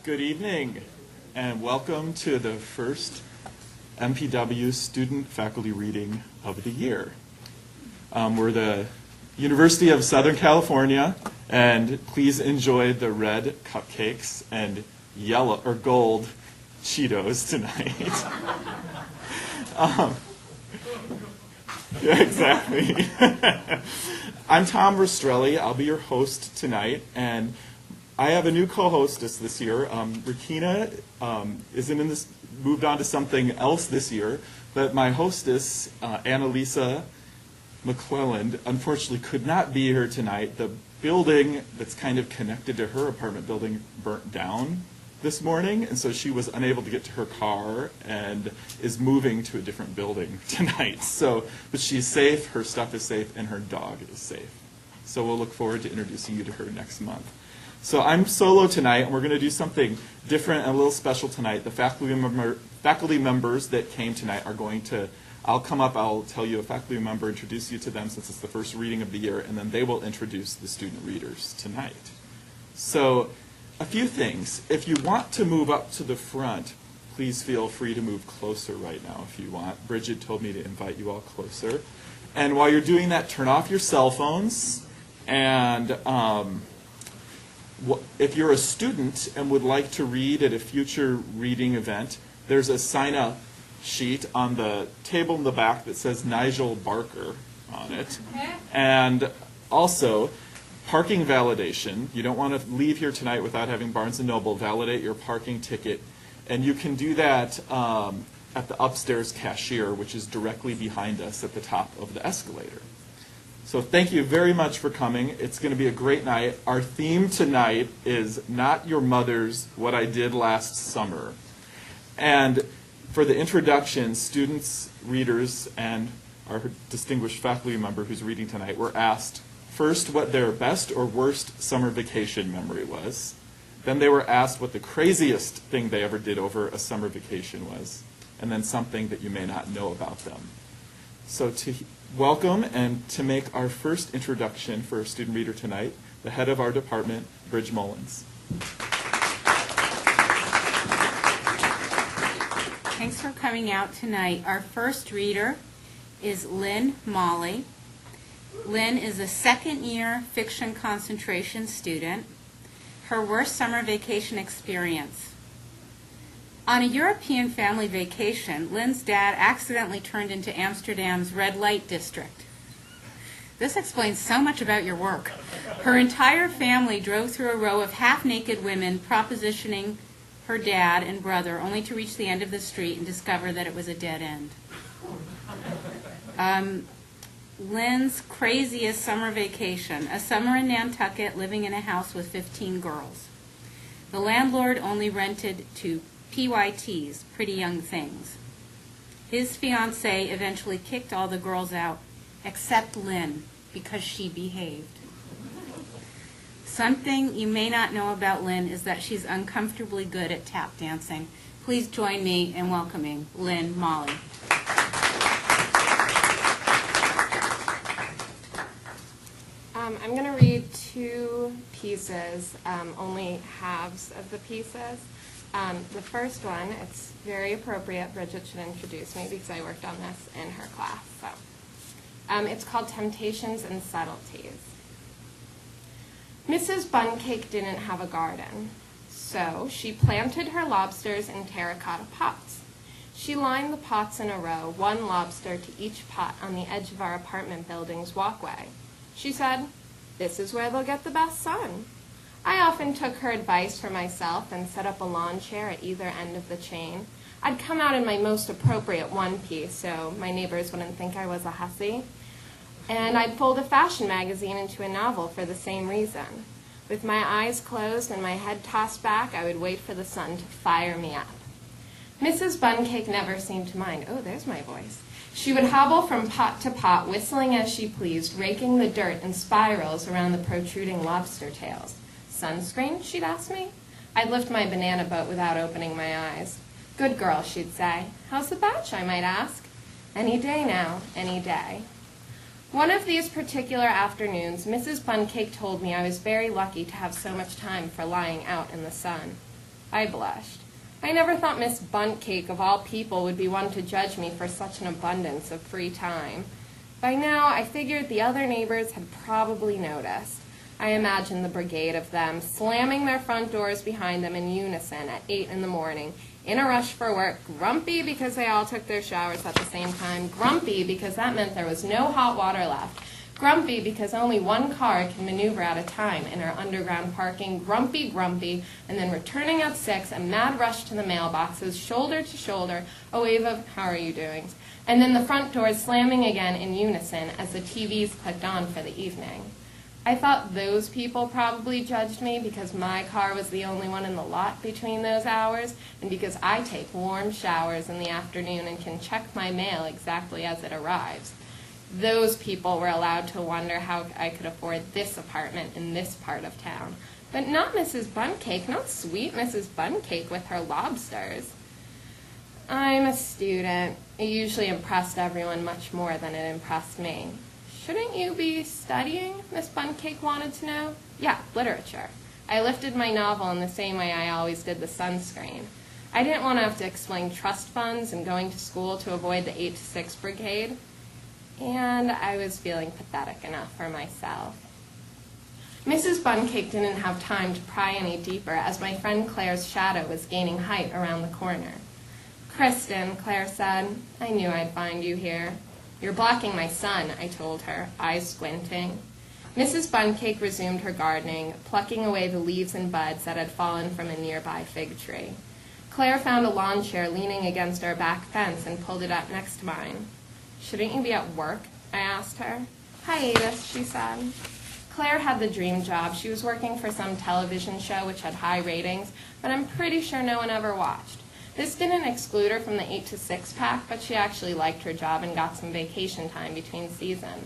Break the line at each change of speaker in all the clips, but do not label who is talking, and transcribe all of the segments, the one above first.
Good evening, and welcome to the first MPW Student Faculty Reading of the year. We're the University of Southern California, and please enjoy the red cupcakes and yellow or gold Cheetos tonight. Yeah, exactly. I'm Tom Rastrelli. I'll be your host tonight, and I have a new co-hostess this year. Rakina isn't in this, moved on to something else this year, but my hostess, Annalisa McClelland, unfortunately could not be here tonight. The building that's kind of connected to her apartment building burnt down this morning, and so she was unable to get to her car and is moving to a different building tonight. So, but she's safe, her stuff is safe, and her dog is safe. So we'll look forward to introducing you to her next month. So I'm solo tonight, and we're going to do something different and a little special tonight. The faculty members that came tonight are going to, I'll come up, I'll tell you a faculty member, introduce you to them since it's the first reading of the year, and then they will introduce the student readers tonight. So a few things. If you want to move up to the front, please feel free to move closer right now if you want. Bridget told me to invite you all closer. And while you're doing that, turn off your cell phones. And if you're a student and would like to read at a future reading event, there's a sign-up sheet on the table in the back that says Nigel Barker on it. And also, parking validation. You don't want to leave here tonight without having Barnes & Noble validate your parking ticket. And you can do that at the upstairs cashier, which is directly behind us at the top of the escalator. So thank you very much for coming. It's going to be a great night. Our theme tonight is Not Your Mother's What I Did Last Summer. And for the introduction, students, readers, and our distinguished faculty member who's reading tonight were asked first what their best or worst summer vacation memory was. Then they were asked what the craziest thing they ever did over a summer vacation was. And then something that you may not know about them. So to welcome and to make our first introduction for a student reader tonight, the head of our department, Bridge Mullins.
Thanks for coming out tonight. Our first reader is Lynn Molly. Lynn is a second-year fiction concentration student. Her worst summer vacation experience. On a European family vacation, Lynn's dad accidentally turned into Amsterdam's red light district. This explains so much about your work. Her entire family drove through a row of half-naked women propositioning her dad and brother, only to reach the end of the street and discover that it was a dead end. Lynn's craziest summer vacation, a summer in Nantucket living in a house with 15 girls. The landlord only rented to PYTs, Pretty Young Things. His fiancée eventually kicked all the girls out, except Lynn, because she behaved. Something you may not know about Lynn is that she's uncomfortably good at tap dancing. Please join me in welcoming Lynn Molly.
I'm going to read two pieces, only halves of the pieces. The first one, it's very appropriate. Bridget should introduce me because I worked on this in her class. So, it's called Temptations and Subtleties. Mrs. Buncake didn't have a garden, so she planted her lobsters in terracotta pots. She lined the pots in a row, one lobster to each pot on the edge of our apartment building's walkway. She said, "This is where they'll get the best sun." I often took her advice for myself and set up a lawn chair at either end of the chain. I'd come out in my most appropriate one-piece so my neighbors wouldn't think I was a hussy. And I'd fold a fashion magazine into a novel for the same reason. With my eyes closed and my head tossed back, I would wait for the sun to fire me up. Mrs. Buncake never seemed to mind. Oh, there's my voice. She would hobble from pot to pot, whistling as she pleased, raking the dirt in spirals around the protruding lobster tails. "Sunscreen?" she'd ask me. I'd lift my banana boat without opening my eyes. "Good girl," she'd say. "How's the batch?" I might ask. "Any day now, any day." One of these particular afternoons, Mrs. Buncake told me I was very lucky to have so much time for lying out in the sun. I blushed. I never thought Miss Buntcake, of all people, would be one to judge me for such an abundance of free time. By now, I figured the other neighbors had probably noticed. I imagined the brigade of them slamming their front doors behind them in unison at 8 in the morning, in a rush for work, grumpy because they all took their showers at the same time, grumpy because that meant there was no hot water left, grumpy because only one car can maneuver at a time in our underground parking, grumpy, and then returning at 6, a mad rush to the mailboxes, shoulder to shoulder, a wave of, "How are you doing?" And then the front doors slamming again in unison as the TVs clicked on for the evening. I thought those people probably judged me because my car was the only one in the lot between those hours, and because I take warm showers in the afternoon and can check my mail exactly as it arrives. Those people were allowed to wonder how I could afford this apartment in this part of town. But not Mrs. Buntcake, not sweet Mrs. Buntcake with her lobsters. I'm a student. It usually impressed everyone much more than it impressed me. Shouldn't you be studying? Miss Buntcake wanted to know. Yeah, literature. I lifted my novel in the same way I always did the sunscreen. I didn't want to have to explain trust funds and going to school to avoid the 8 to 6 brigade. And I was feeling pathetic enough for myself. Mrs. Buntcake didn't have time to pry any deeper as my friend Claire's shadow was gaining height around the corner. "Kristen," Claire said, "I knew I'd find you here." "You're blocking my sun," I told her, eyes squinting. Mrs. Buntcake resumed her gardening, plucking away the leaves and buds that had fallen from a nearby fig tree. Claire found a lawn chair leaning against our back fence and pulled it up next to mine. "Shouldn't you be at work?" I asked her. "Hiatus," she said. Claire had the dream job. She was working for some television show which had high ratings, but I'm pretty sure no one ever watched. This didn't exclude her from the 8 to 6 pack, but she actually liked her job and got some vacation time between seasons.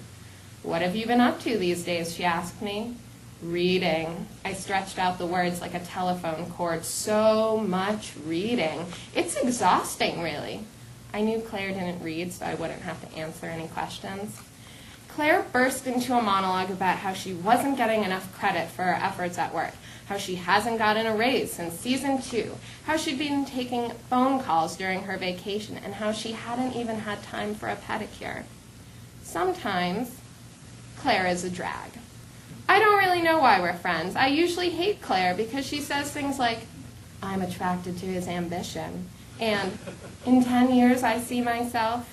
"What have you been up to these days?" she asked me. "Reading." I stretched out the words like a telephone cord. "So much reading. It's exhausting, really." I knew Claire didn't read, so I wouldn't have to answer any questions. Claire burst into a monologue about how she wasn't getting enough credit for her efforts at work, how she hasn't gotten a raise since season 2, how she'd been taking phone calls during her vacation, and how she hadn't even had time for a pedicure. Sometimes, Claire is a drag. I don't really know why we're friends. I usually hate Claire because she says things like, "I'm attracted to his ambition," and "in 10 years I see myself."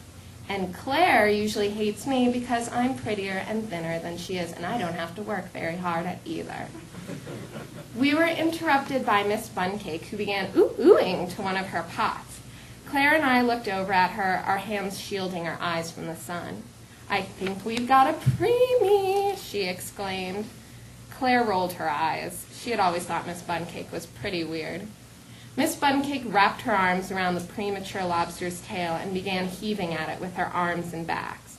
And Claire usually hates me because I'm prettier and thinner than she is, and I don't have to work very hard at either. We were interrupted by Miss Buntcake, who began ooh-oohing to one of her pots. Claire and I looked over at her, our hands shielding our eyes from the sun. "I think we've got a preemie," she exclaimed. Claire rolled her eyes. She had always thought Miss Buntcake was pretty weird. Miss Buntcake wrapped her arms around the premature lobster's tail and began heaving at it with her arms and backs.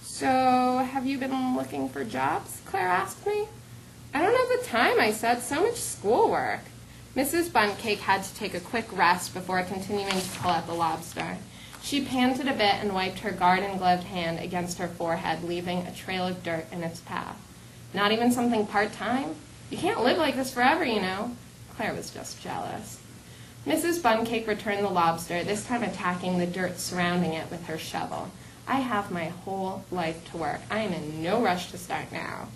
"So, have you been looking for jobs?" Claire asked me. "I don't have the time," I said. "So much schoolwork." Mrs. Buntcake had to take a quick rest before continuing to pull at the lobster. She panted a bit and wiped her garden-gloved hand against her forehead, leaving a trail of dirt in its path. "Not even something part-time? You can't live like this forever, you know." Claire was just jealous. Mrs. Buntcake returned the lobster, this time attacking the dirt surrounding it with her shovel. I have my whole life to work. I am in no rush to start now.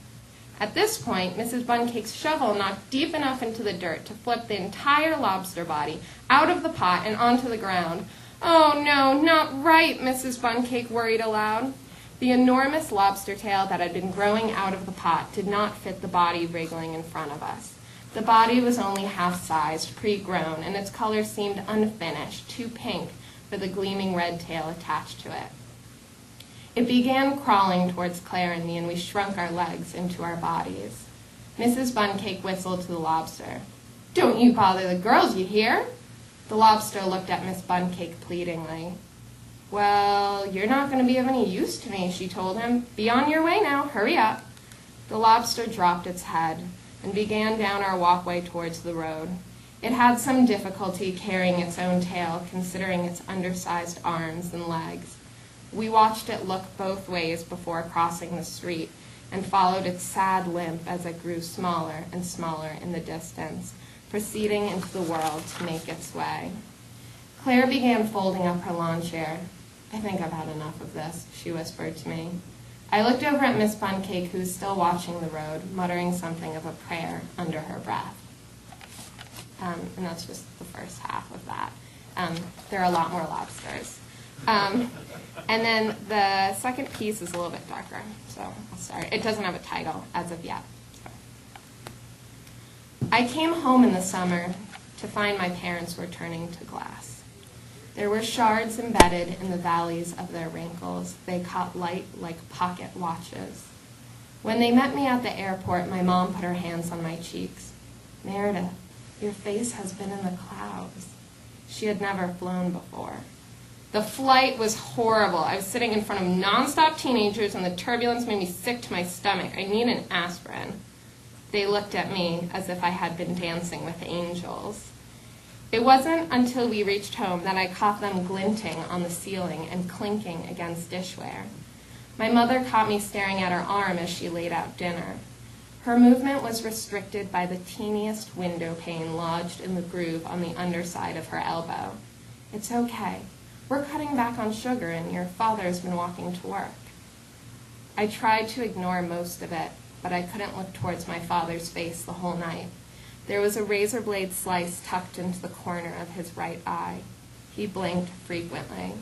At this point, Mrs. Buntcake's shovel knocked deep enough into the dirt to flip the entire lobster body out of the pot and onto the ground. "Oh no, not right," Mrs. Buntcake worried aloud. The enormous lobster tail that had been growing out of the pot did not fit the body wriggling in front of us. The body was only half-sized, pre-grown, and its color seemed unfinished, too pink for the gleaming red tail attached to it. It began crawling towards Claire and me, and we shrunk our legs into our bodies. Mrs. Buntcake whistled to the lobster. "Don't you bother the girls, you hear?" The lobster looked at Miss Buntcake pleadingly. "Well, you're not going to be of any use to me," she told him. "Be on your way now. Hurry up." The lobster dropped its head and began down our walkway towards the road. It had some difficulty carrying its own tail, considering its undersized arms and legs. We watched it look both ways before crossing the street, and followed its sad limp as it grew smaller and smaller in the distance, proceeding into the world to make its way. Claire began folding up her lawn chair. "I think I've had enough of this," she whispered to me. I looked over at Miss Buncake, who was still watching the road, muttering something of a prayer under her breath. And that's just the first half of that. There are a lot more lobsters. And then the second piece is a little bit darker, so I'll start. It doesn't have a title as of yet. So. I came home in the summer to find my parents were turning to glass. There were shards embedded in the valleys of their wrinkles. They caught light like pocket watches. When they met me at the airport, my mom put her hands on my cheeks. "Meredith, your face has been in the clouds." She had never flown before. The flight was horrible. I was sitting in front of nonstop teenagers, and the turbulence made me sick to my stomach. I needed an aspirin. They looked at me as if I had been dancing with angels. It wasn't until we reached home that I caught them glinting on the ceiling and clinking against dishware. My mother caught me staring at her arm as she laid out dinner. Her movement was restricted by the teeniest window pane lodged in the groove on the underside of her elbow. "It's okay. We're cutting back on sugar, and your father's been walking to work." I tried to ignore most of it, but I couldn't look towards my father's face the whole night. There was a razor blade slice tucked into the corner of his right eye. He blinked frequently.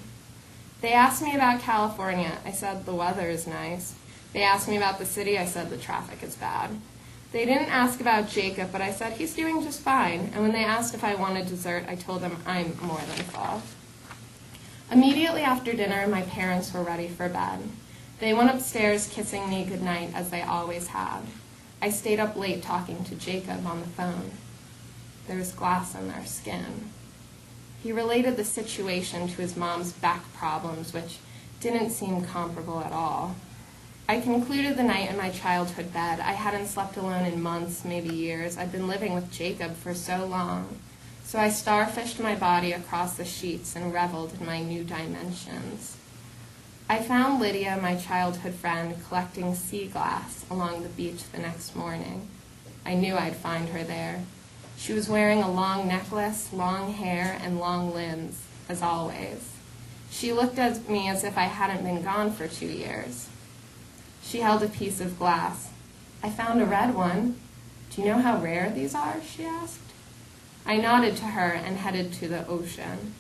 They asked me about California. I said the weather is nice. They asked me about the city. I said the traffic is bad. They didn't ask about Jacob, but I said he's doing just fine. And when they asked if I wanted dessert, I told them I'm more than full. Immediately after dinner, my parents were ready for bed. They went upstairs kissing me goodnight as they always had. I stayed up late talking to Jacob on the phone. There was glass in their skin. He related the situation to his mom's back problems, which didn't seem comparable at all. I concluded the night in my childhood bed. I hadn't slept alone in months, maybe years. I'd been living with Jacob for so long. So I starfished my body across the sheets and reveled in my new dimensions. I found Lydia, my childhood friend, collecting sea glass along the beach the next morning. I knew I'd find her there. She was wearing a long necklace, long hair, and long limbs, as always. She looked at me as if I hadn't been gone for 2 years. She held a piece of glass. "I found a red one. Do you know how rare these are?" she asked. I nodded to her and headed to the ocean.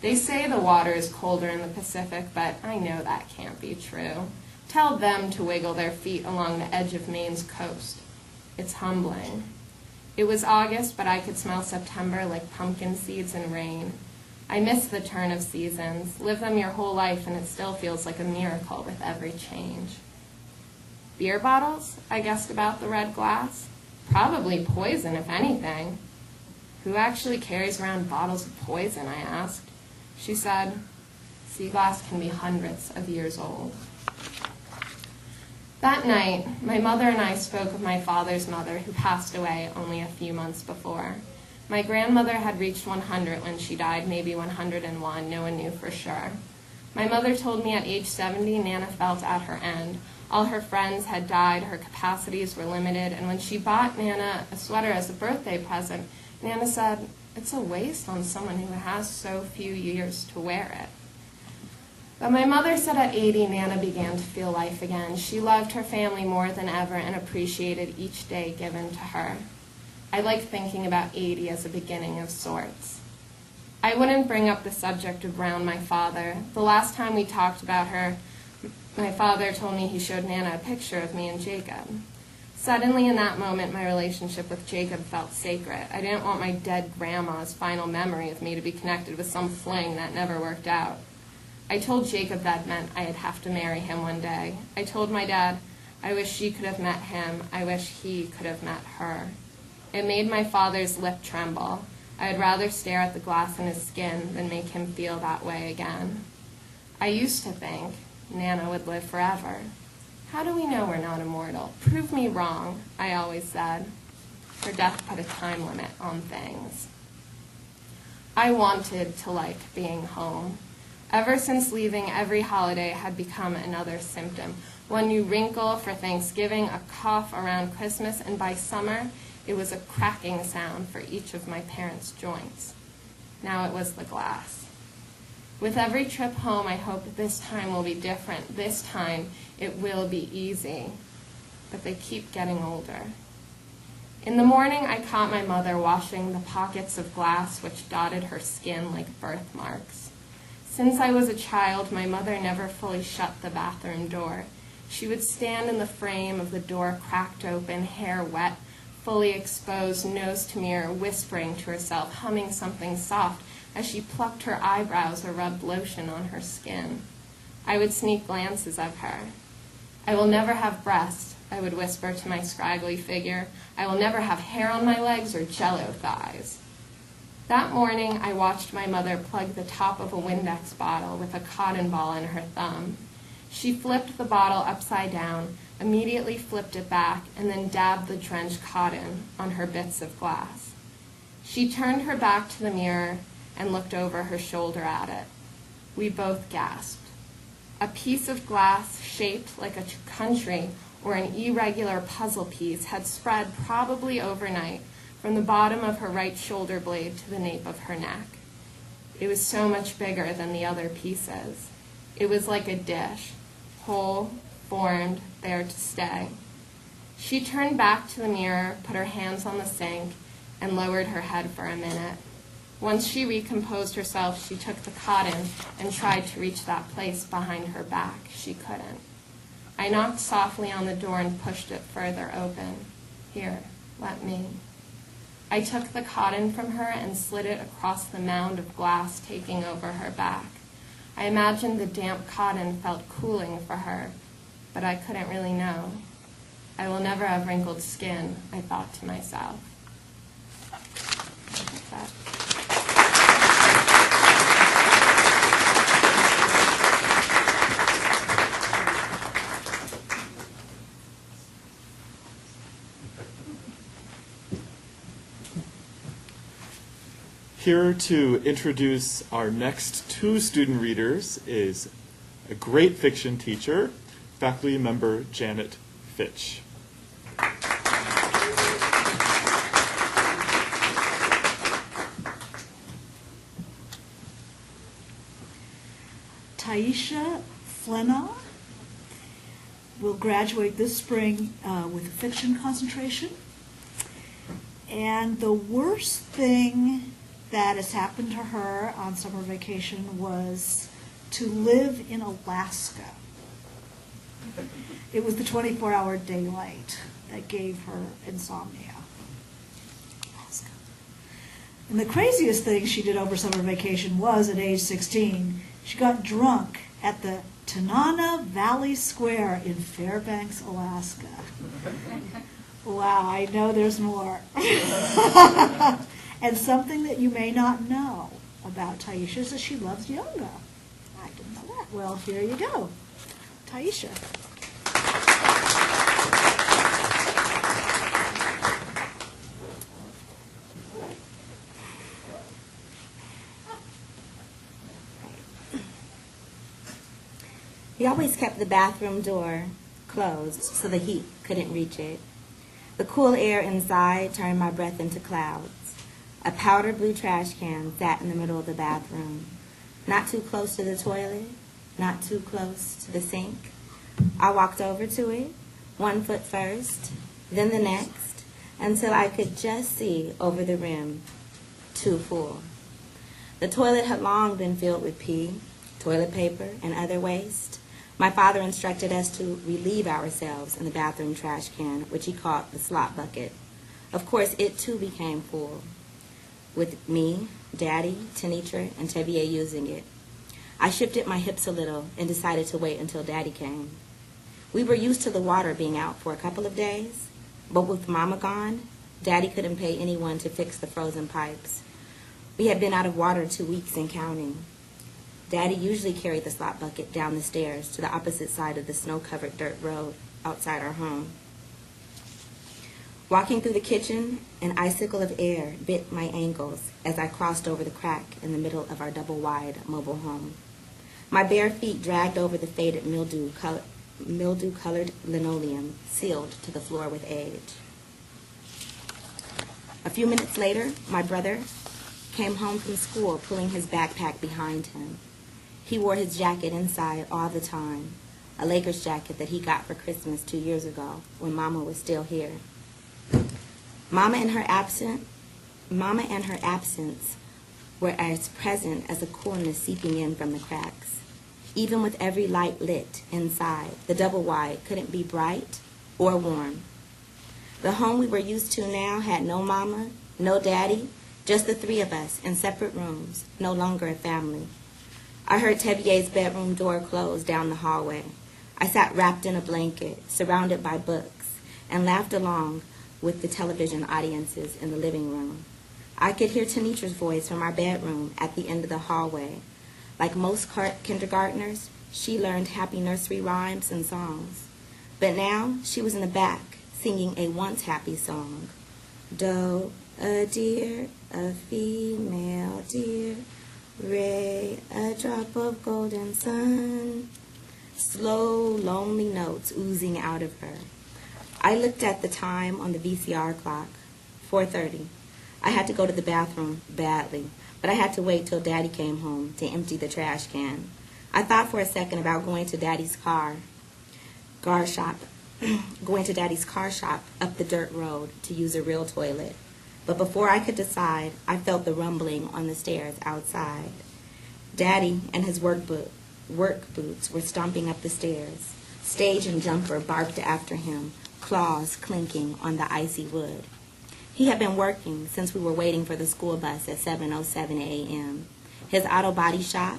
They say the water is colder in the Pacific, but I know that can't be true. Tell them to wiggle their feet along the edge of Maine's coast. It's humbling. It was August, but I could smell September like pumpkin seeds and rain. I miss the turn of seasons. Live them your whole life, and it still feels like a miracle with every change. Beer bottles? I guessed about the red glass. Probably poison, if anything. Who actually carries around bottles of poison, I asked. She said, sea glass can be hundreds of years old. That night, my mother and I spoke of my father's mother, who passed away only a few months before. My grandmother had reached 100 when she died, maybe 101, no one knew for sure. My mother told me at age 70, Nana felt at her end. All her friends had died, her capacities were limited, and when she bought Nana a sweater as a birthday present, Nana said, "It's a waste on someone who has so few years to wear it." But my mother said at 80, Nana began to feel life again. She loved her family more than ever and appreciated each day given to her. I like thinking about 80 as a beginning of sorts. I wouldn't bring up the subject around my father. The last time we talked about her, my father told me he showed Nana a picture of me and Jacob. Suddenly, in that moment, my relationship with Jacob felt sacred. I didn't want my dead grandma's final memory of me to be connected with some fling that never worked out. I told Jacob that meant I'd have to marry him one day. I told my dad, I wish she could have met him. I wish he could have met her. It made my father's lip tremble. I would rather stare at the glass in his skin than make him feel that way again. I used to think Nana would live forever. How do we know we're not immortal? Prove me wrong, I always said. Her death put a time limit on things. I wanted to like being home. Ever since leaving, every holiday had become another symptom. One new wrinkle for Thanksgiving, a cough around Christmas, and by summer, It was a cracking sound for each of my parents' joints. Now it was the glass. With every trip home, I hope this time will be different. This time it will be easy. But they keep getting older. In the morning, I caught my mother washing the pockets of glass which dotted her skin like birthmarks. Since I was a child, my mother never fully shut the bathroom door. She would stand in the frame of the door cracked open, hair wet, fully exposed, nose to mirror, whispering to herself, humming something soft as she plucked her eyebrows or rubbed lotion on her skin. I would sneak glances of her. "I will never have breasts," I would whisper to my scraggly figure. "I will never have hair on my legs or jello thighs." That morning, I watched my mother plug the top of a Windex bottle with a cotton ball in her thumb. She flipped the bottle upside down, immediately flipped it back, and then dabbed the drenched cotton on her bits of glass. She turned her back to the mirror and looked over her shoulder at it. We both gasped. A piece of glass shaped like a country or an irregular puzzle piece had spread probably overnight from the bottom of her right shoulder blade to the nape of her neck. It was so much bigger than the other pieces. It was like a dish, whole, formed, there to stay. She turned back to the mirror, put her hands on the sink, and lowered her head for a minute. Once she recomposed herself, she took the cotton and tried to reach that place behind her back. She couldn't. I knocked softly on the door and pushed it further open. "Here, let me." I took the cotton from her and slid it across the mound of glass taking over her back. I imagined the damp cotton felt cooling for her, but I couldn't really know. I will never have wrinkled skin, I thought to myself.
Here to introduce our next two student readers is a great fiction teacher, faculty member Janet Fitch.
Taisha Fena will graduate this spring with a fiction concentration. And the worst thing that has happened to her on summer vacation was to live in Alaska. It was the 24-hour daylight that gave her insomnia. Alaska. And the craziest thing she did over summer vacation was, at age 16, she got drunk at the Tanana Valley Square in Fairbanks, Alaska. Wow, I know there's more. And something that you may not know about Taisha is that she loves yoga. I didn't know that. Well, here you go. Taisha.
We always kept the bathroom door closed so the heat couldn't reach it. The cool air inside turned my breath into clouds. A powder blue trash can sat in the middle of the bathroom, not too close to the toilet, not too close to the sink. I walked over to it, one foot first, then the next, until I could just see over the rim, too full. The toilet had long been filled with pee, toilet paper, and other waste. My father instructed us to relieve ourselves in the bathroom trash can, which he called the slop bucket. Of course, it too became full, with me, Daddy, Tenitra, and Tevier using it. I shifted my hips a little and decided to wait until Daddy came. We were used to the water being out for a couple of days, but with Mama gone, Daddy couldn't pay anyone to fix the frozen pipes. We had been out of water 2 weeks and counting. Daddy usually carried the slop bucket down the stairs to the opposite side of the snow-covered dirt road outside our home. Walking through the kitchen, an icicle of air bit my ankles as I crossed over the crack in the middle of our double-wide mobile home. My bare feet dragged over the faded mildew-colored linoleum, sealed to the floor with age. A few minutes later, my brother came home from school pulling his backpack behind him. He wore his jacket inside all the time, a Lakers jacket that he got for Christmas 2 years ago when Mama was still here. Mama and her absence were as present as a coolness seeping in from the cracks. Even with every light lit inside, the double wide couldn't be bright or warm. The home we were used to now had no mama, no daddy, just the three of us in separate rooms, no longer a family. I heard Tevye's bedroom door close down the hallway. I sat wrapped in a blanket, surrounded by books, and laughed along with the television audiences in the living room. I could hear Tanitra's voice from our bedroom at the end of the hallway. Like most kindergartners, she learned happy nursery rhymes and songs. But now she was in the back, singing a once happy song. Doe, a deer, a female deer, Ray, a drop of golden sun. Slow, lonely notes oozing out of her. I looked at the time on the VCR clock, 4:30. I had to go to the bathroom badly, but I had to wait till Daddy came home to empty the trash can. I thought for a second about going to Daddy's car shop up the dirt road to use a real toilet. But before I could decide, I felt the rumbling on the stairs outside. Daddy and his work boots were stomping up the stairs. Stage and jumper barked after him, claws clinking on the icy wood. He had been working since we were waiting for the school bus at 7:07 a.m. His auto body shop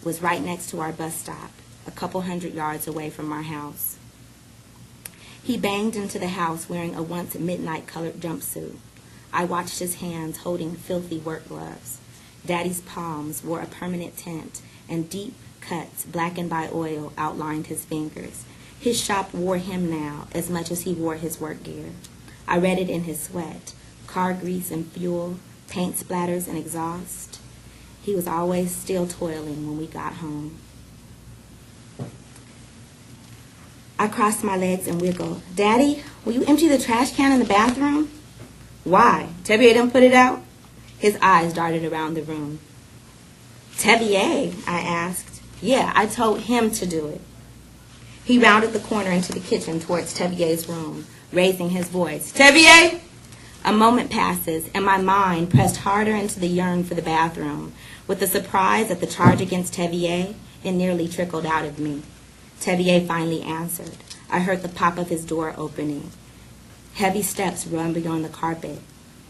was right next to our bus stop, a couple 100 yards away from our house. He banged into the house wearing a once midnight-colored jumpsuit. I watched his hands holding filthy work gloves. Daddy's palms wore a permanent tint, and deep cuts blackened by oil outlined his fingers. His shop wore him now as much as he wore his work gear. I read it in his sweat, car grease and fuel, paint splatters and exhaust. He was always still toiling when we got home. I crossed my legs and wiggled. Daddy, will you empty the trash can in the bathroom? Why? Tevye didn't put it out? His eyes darted around the room. Tevye, I asked. Yeah, I told him to do it. He rounded the corner into the kitchen towards Tevye's room, raising his voice. Tevye! A moment passes, and my mind pressed harder into the yearn for the bathroom. With the surprise at the charge against Tevye, it nearly trickled out of me. Tevye finally answered. I heard the pop of his door opening. Heavy steps rumbling on the carpet,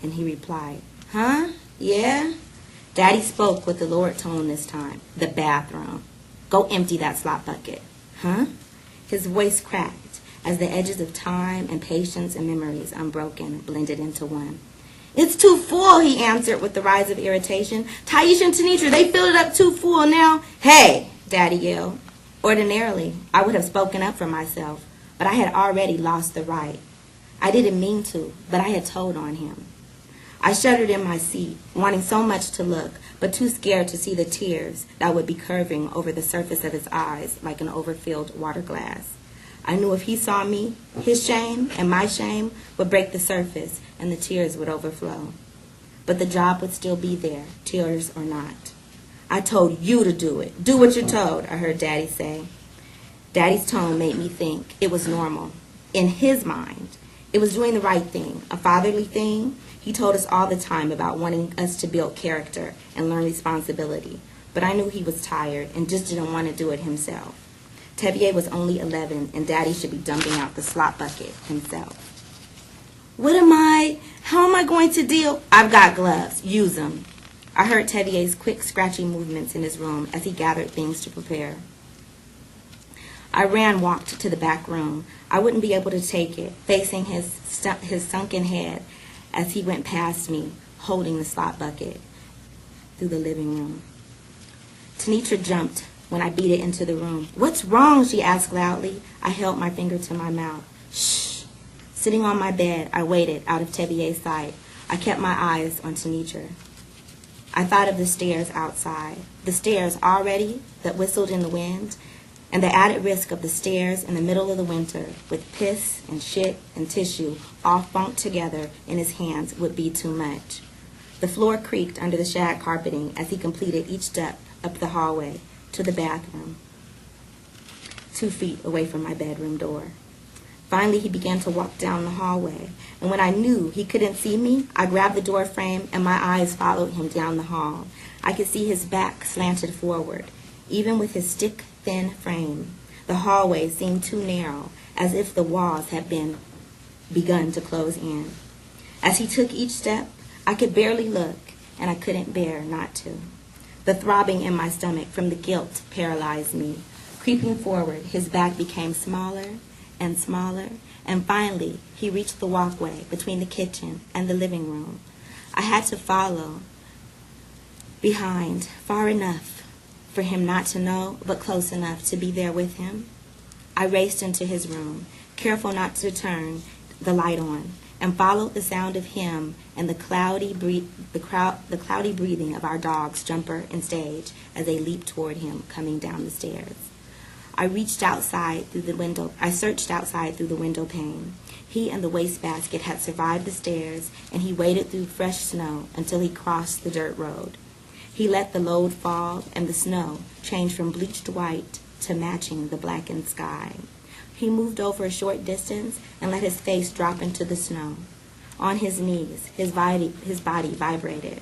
and he replied, Huh? Yeah? Daddy spoke with a lowered tone this time. The bathroom. Go empty that slop bucket. Huh? His voice cracked as the edges of time and patience and memories, unbroken, blended into one. It's too full, he answered with the rise of irritation. Taisha and Tanitra, they filled it up too full now. Hey, Daddy yelled. Ordinarily, I would have spoken up for myself, but I had already lost the right. I didn't mean to, but I had told on him. I shuddered in my seat, wanting so much to look, but too scared to see the tears that would be curving over the surface of his eyes like an overfilled water glass. I knew if he saw me, his shame and my shame would break the surface and the tears would overflow. But the job would still be there, tears or not. I told you to do it. Do what you're told, I heard Daddy say. Daddy's tone made me think it was normal. In his mind, it was doing the right thing, a fatherly thing. He told us all the time about wanting us to build character and learn responsibility. But I knew he was tired and just didn't want to do it himself. Tevye was only 11, and Daddy should be dumping out the slop bucket himself. How am I going to deal? I've got gloves. Use them. I heard Tevye's quick, scratchy movements in his room as he gathered things to prepare. I walked to the back room. I wouldn't be able to take it, facing his sunken head as he went past me, holding the slop bucket through the living room. Tanitra jumped when I beat it into the room. What's wrong? She asked loudly. I held my finger to my mouth. Shh. Sitting on my bed, I waited out of Tevye's sight. I kept my eyes on Tanitra. I thought of the stairs outside. The stairs already that whistled in the wind. and the added risk of the stairs in the middle of the winter with piss and shit and tissue all funked together in his hands would be too much. The floor creaked under the shag carpeting as he completed each step up the hallway to the bathroom, 2 feet away from my bedroom door. Finally, he began to walk down the hallway, and when I knew he couldn't see me, I grabbed the door frame and my eyes followed him down the hall. I could see his back slanted forward. Even with his stick-thin frame, the hallway seemed too narrow, as if the walls had begun to close in. As he took each step, I could barely look, and I couldn't bear not to. The throbbing in my stomach from the guilt paralyzed me. Creeping forward, his back became smaller and smaller, and finally he reached the walkway between the kitchen and the living room. I had to follow behind far enough for him not to know, but close enough to be there with him. I raced into his room, careful not to turn the light on, and followed the sound of him and the cloudy breathing of our dogs, Jumper and Stage, as they leaped toward him coming down the stairs. I searched outside through the window pane. He and the wastebasket had survived the stairs, and he waded through fresh snow until he crossed the dirt road. He let the load fall, and the snow changed from bleached white to matching the blackened sky. He moved over a short distance and let his face drop into the snow. On his knees, his body vibrated.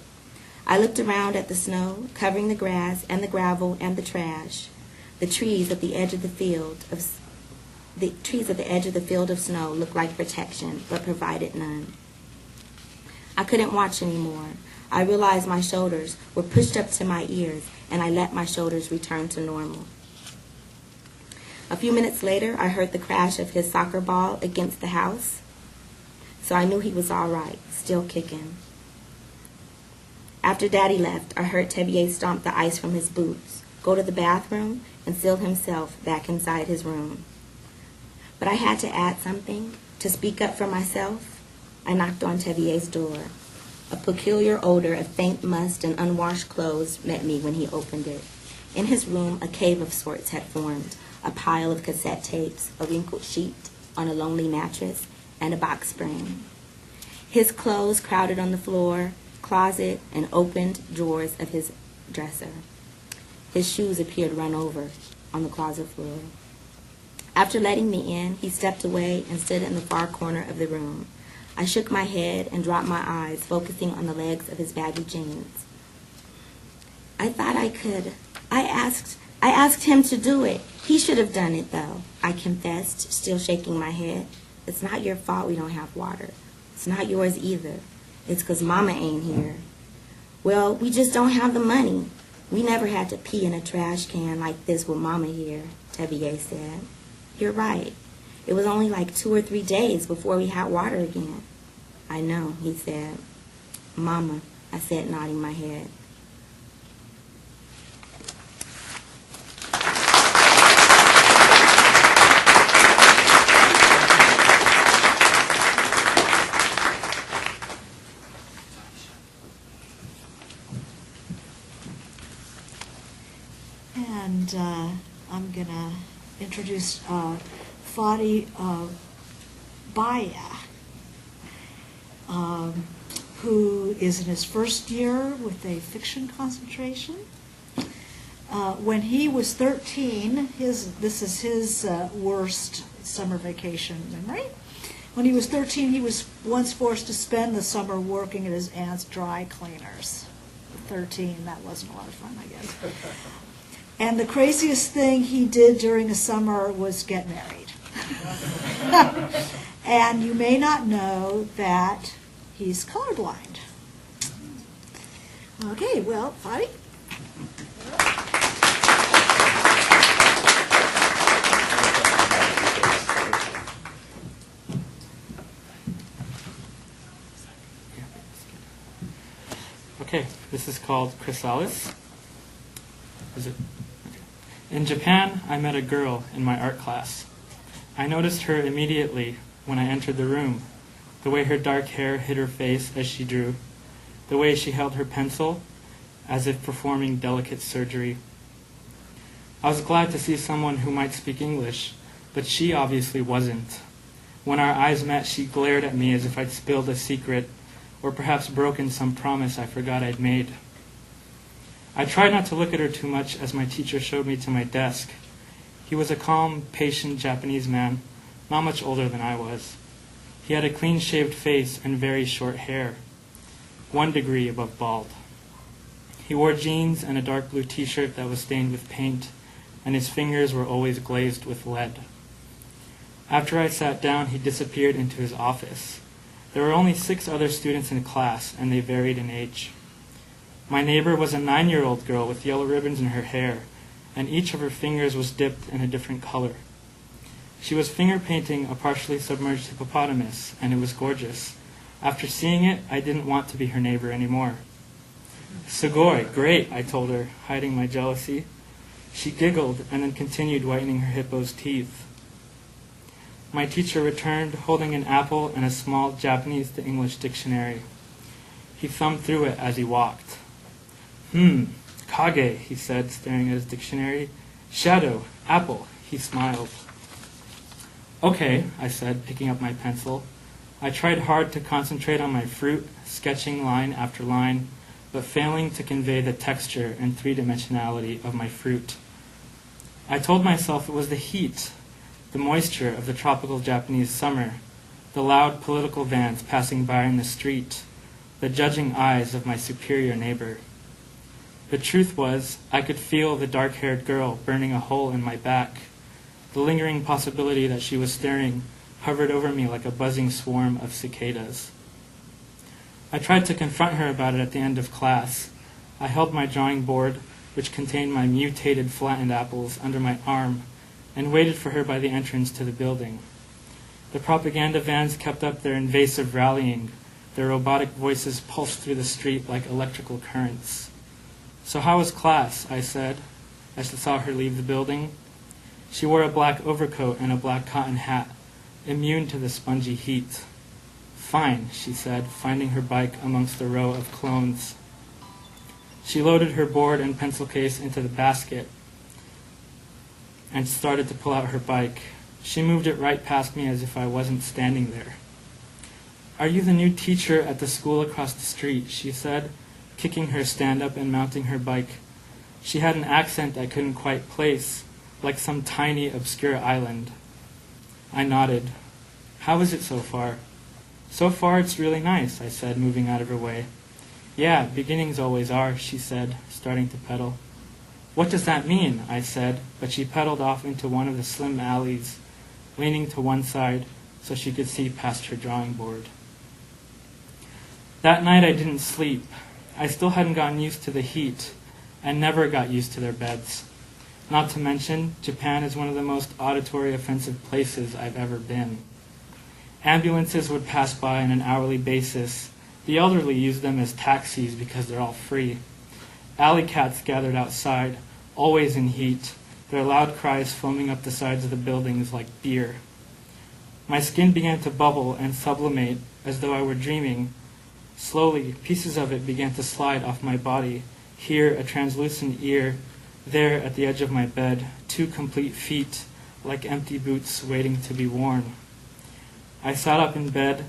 I looked around at the snow, covering the grass and the gravel and the trash. The trees at the edge of the field of snow looked like protection, but provided none. I couldn't watch anymore. I realized my shoulders were pushed up to my ears, and I let my shoulders return to normal. A few minutes later, I heard the crash of his soccer ball against the house, so I knew he was all right, still kicking. After Daddy left, I heard Tevier stomp the ice from his boots, go to the bathroom, and seal himself back inside his room. But I had to add something, to speak up for myself. I knocked on Tevier's door. A peculiar odor of faint must and unwashed clothes met me when he opened it. In his room, a cave of sorts had formed, a pile of cassette tapes, a wrinkled sheet on a lonely mattress, and a box spring. His clothes crowded on the floor, closet, and opened drawers of his dresser. His shoes appeared run over on the closet floor. After letting me in, he stepped away and stood in the far corner of the room. I shook my head and dropped my eyes, focusing on the legs of his baggy jeans. I thought I could. I asked him to do it. He should have done it, though, I confessed, still shaking my head. It's not your fault we don't have water. It's not yours either. It's 'cause Mama ain't here. Well, we just don't have the money. We never had to pee in a trash can like this with Mama here, Tevier said. You're right. It was only like 2 or 3 days before we had water again. I know, he said. Mama, I said, nodding my head.
And I'm going to introduce Fadi Baya, who is in his first year with a fiction concentration. When he was 13, this is his worst summer vacation memory. When he was 13, he was once forced to spend the summer working at his aunt's dry cleaners. At 13, that wasn't a lot of fun, I guess. And the craziest thing he did during the summer was get married. And you may not know that he's colorblind. Okay, well, Fadi?
Okay, this is called Chrysalis. Is it? Okay. In Japan, I met a girl in my art class. I noticed her immediately when I entered the room. The way her dark hair hid her face as she drew. The way she held her pencil as if performing delicate surgery. I was glad to see someone who might speak English, but she obviously wasn't. When our eyes met, she glared at me as if I'd spilled a secret, or perhaps broken some promise I forgot I'd made. I tried not to look at her too much as my teacher showed me to my desk. He was a calm, patient Japanese man, not much older than I was. He had a clean-shaved face and very short hair, 1 degree above bald. He wore jeans and a dark blue t-shirt that was stained with paint, and his fingers were always glazed with lead. After I sat down, he disappeared into his office. There were only 6 other students in class, and they varied in age. My neighbor was a 9-year-old girl with yellow ribbons in her hair, and each of her fingers was dipped in a different color. She was finger painting a partially submerged hippopotamus, and it was gorgeous. After seeing it, I didn't want to be her neighbor anymore. "Sugoi, great," I told her, hiding my jealousy. She giggled and then continued whitening her hippo's teeth. My teacher returned, holding an apple and a small Japanese to English dictionary. He thumbed through it as he walked. Kage, he said, staring at his dictionary. Shadow, apple, he smiled. Okay, I said, picking up my pencil. I tried hard to concentrate on my fruit, sketching line after line, but failing to convey the texture and three-dimensionality of my fruit. I told myself it was the heat, the moisture of the tropical Japanese summer, the loud political vans passing by in the street, the judging eyes of my superior neighbor. The truth was, I could feel the dark-haired girl burning a hole in my back. The lingering possibility that she was staring hovered over me like a buzzing swarm of cicadas. I tried to confront her about it at the end of class. I held my drawing board, which contained my mutated flattened apples, under my arm, and waited for her by the entrance to the building. The propaganda vans kept up their invasive rallying. Their robotic voices pulsed through the street like electrical currents. "So how was class?" I said, as I saw her leave the building. She wore a black overcoat and a black cotton hat, immune to the spongy heat. "Fine," she said, finding her bike amongst a row of clones. She loaded her board and pencil case into the basket and started to pull out her bike. She moved it right past me as if I wasn't standing there. "Are you the new teacher at the school across the street?" she said, kicking her stand-up and mounting her bike. She had an accent I couldn't quite place, like some tiny, obscure island. I nodded. "How is it so far?" "So far, it's really nice," I said, moving out of her way. "Yeah, beginnings always are," she said, starting to pedal. "What does that mean?" I said, but she pedaled off into one of the slim alleys, leaning to one side so she could see past her drawing board. That night I didn't sleep. I still hadn't gotten used to the heat, and never got used to their beds. Not to mention, Japan is one of the most auditory offensive places I've ever been. Ambulances would pass by on an hourly basis. The elderly use them as taxis because they're all free. Alley cats gathered outside, always in heat, their loud cries foaming up the sides of the buildings like beer. My skin began to bubble and sublimate as though I were dreaming. Slowly, pieces of it began to slide off my body, here a translucent ear, there at the edge of my bed, 2 complete feet, like empty boots waiting to be worn. I sat up in bed.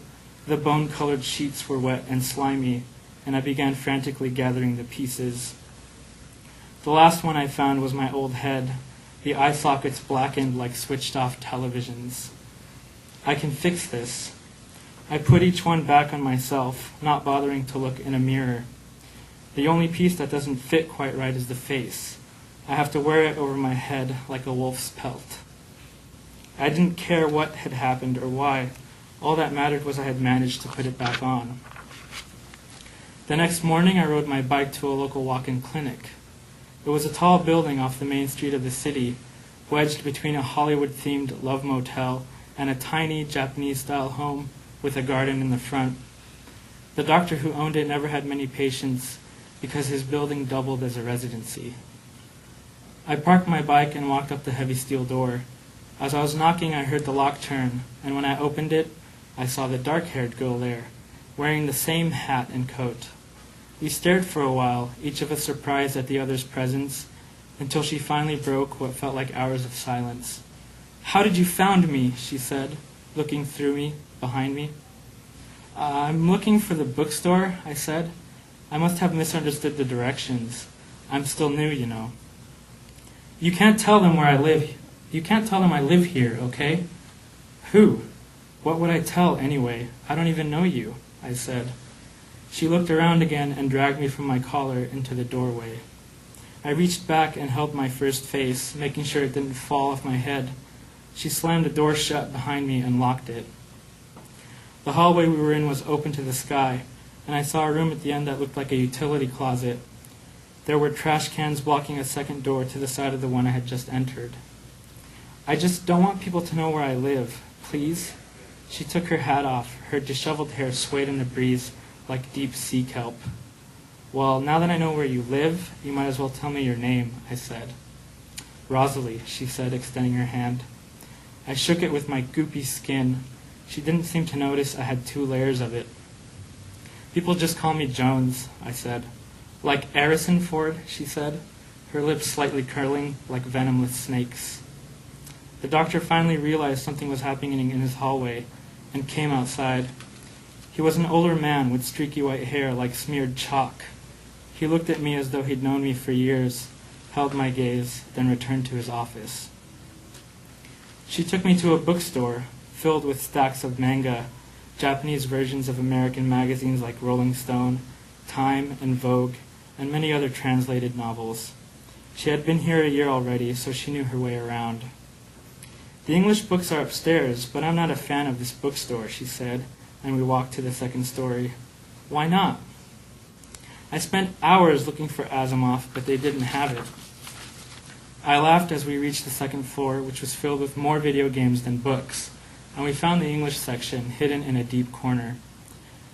The bone-colored sheets were wet and slimy, and I began frantically gathering the pieces. The last one I found was my old head, the eye sockets blackened like switched-off televisions. I can fix this. I put each one back on myself, not bothering to look in a mirror. The only piece that doesn't fit quite right is the face. I have to wear it over my head like a wolf's pelt. I didn't care what had happened or why. All that mattered was I had managed to put it back on. The next morning, I rode my bike to a local walk-in clinic. It was a tall building off the main street of the city, wedged between a Hollywood-themed love motel and a tiny Japanese-style home with a garden in the front. The doctor who owned it never had many patients because his building doubled as a residency. I parked my bike and walked up the heavy steel door. As I was knocking, I heard the lock turn, and when I opened it, I saw the dark-haired girl there, wearing the same hat and coat. We stared for a while, each of us surprised at the other's presence, until she finally broke what felt like hours of silence. "How did you found me?" she said, looking through me, behind me. "I'm looking for the bookstore," I said. "I must have misunderstood the directions. I'm still new, you know." "You can't tell them where I live. You can't tell them I live here, okay?" "Who? What would I tell anyway? I don't even know you," I said. She looked around again and dragged me from my collar into the doorway. I reached back and held my first face, making sure it didn't fall off my head. She slammed the door shut behind me and locked it. The hallway we were in was open to the sky, and I saw a room at the end that looked like a utility closet. There were trash cans blocking a second door to the side of the one I had just entered. "I just don't want people to know where I live, please." She took her hat off. Her disheveled hair swayed in the breeze like deep sea kelp. "Well, now that I know where you live, you might as well tell me your name," I said. "Rosalie," she said, extending her hand. I shook it with my goopy skin. She didn't seem to notice I had 2 layers of it. "People just call me Jones," I said. "Like Harrison Ford," she said, her lips slightly curling like venomous snakes. The doctor finally realized something was happening in his hallway and came outside. He was an older man with streaky white hair like smeared chalk. He looked at me as though he'd known me for years, held my gaze, then returned to his office. She took me to a bookstore filled with stacks of manga, Japanese versions of American magazines like Rolling Stone, Time, and Vogue, and many other translated novels. She had been here a year already, so she knew her way around. "The English books are upstairs, but I'm not a fan of this bookstore," she said, and we walked to the second story. "Why not?" "I spent hours looking for Asimov, but they didn't have it." I laughed as we reached the second floor, which was filled with more video games than books, and we found the English section hidden in a deep corner.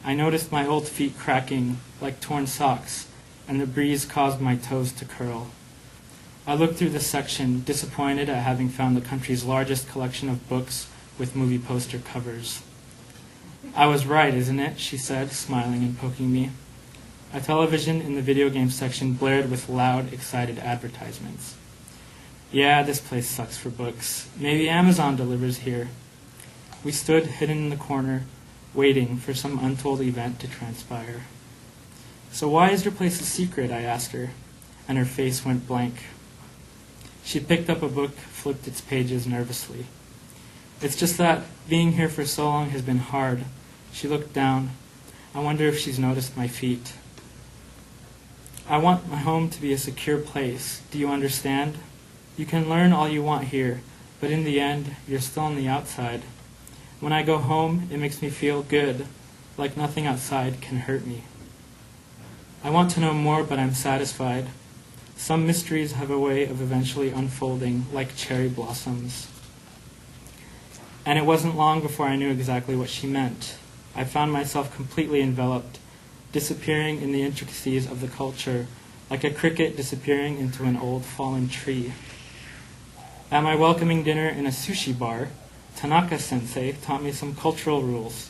I noticed my old feet cracking like torn socks, and the breeze caused my toes to curl. I looked through the section, disappointed at having found the country's largest collection of books with movie poster covers. "I was right, isn't it?" she said, smiling and poking me. A television in the video game section blared with loud, excited advertisements. "Yeah, this place sucks for books. Maybe Amazon delivers here." We stood hidden in the corner, waiting for some untold event to transpire. "So why is your place a secret?" I asked her, and her face went blank. She picked up a book, flipped its pages nervously. "It's just that being here for so long has been hard." She looked down. "I wonder if she's noticed my feet." "I want my home to be a secure place. Do you understand? You can learn all you want here, but in the end, you're still on the outside. When I go home, it makes me feel good, like nothing outside can hurt me. I want to know more, but I'm satisfied. Some mysteries have a way of eventually unfolding like cherry blossoms." And it wasn't long before I knew exactly what she meant. I found myself completely enveloped, disappearing in the intricacies of the culture, like a cricket disappearing into an old fallen tree. At my welcoming dinner in a sushi bar, Tanaka-sensei taught me some cultural rules.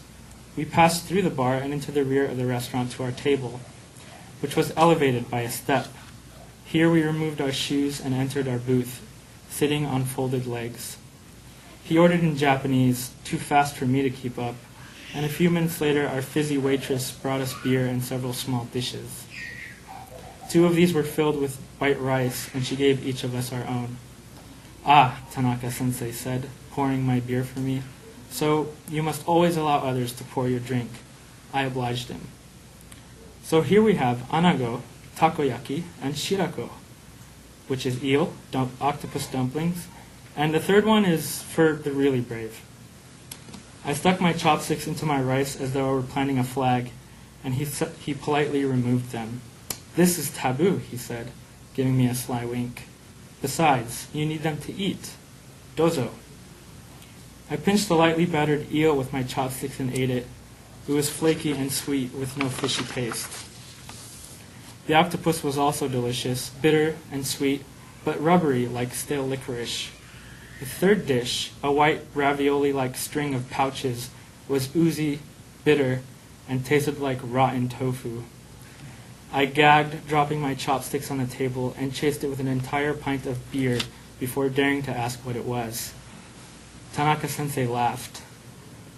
We passed through the bar and into the rear of the restaurant to our table, which was elevated by a step. Here we removed our shoes and entered our booth, sitting on folded legs. He ordered in Japanese, too fast for me to keep up, and a few minutes later our fizzy waitress brought us beer and several small dishes. 2 of these were filled with white rice, and she gave each of us our own. "Ah," Tanaka-sensei said, pouring my beer for me, "so you must always allow others to pour your drink." I obliged him. "So here we have anago, takoyaki, and shirako, which is eel, octopus dumplings, and the third one is for the really brave." I stuck my chopsticks into my rice as though I were planting a flag, and he politely removed them. "This is taboo," he said, giving me a sly wink. "Besides, you need them to eat. Dozo." I pinched the lightly battered eel with my chopsticks and ate it. It was flaky and sweet with no fishy taste. The octopus was also delicious, bitter and sweet, but rubbery like stale licorice. The third dish, a white ravioli-like string of pouches, was oozy, bitter, and tasted like rotten tofu. I gagged, dropping my chopsticks on the table, and chased it with an entire pint of beer before daring to ask what it was. Tanaka-sensei laughed.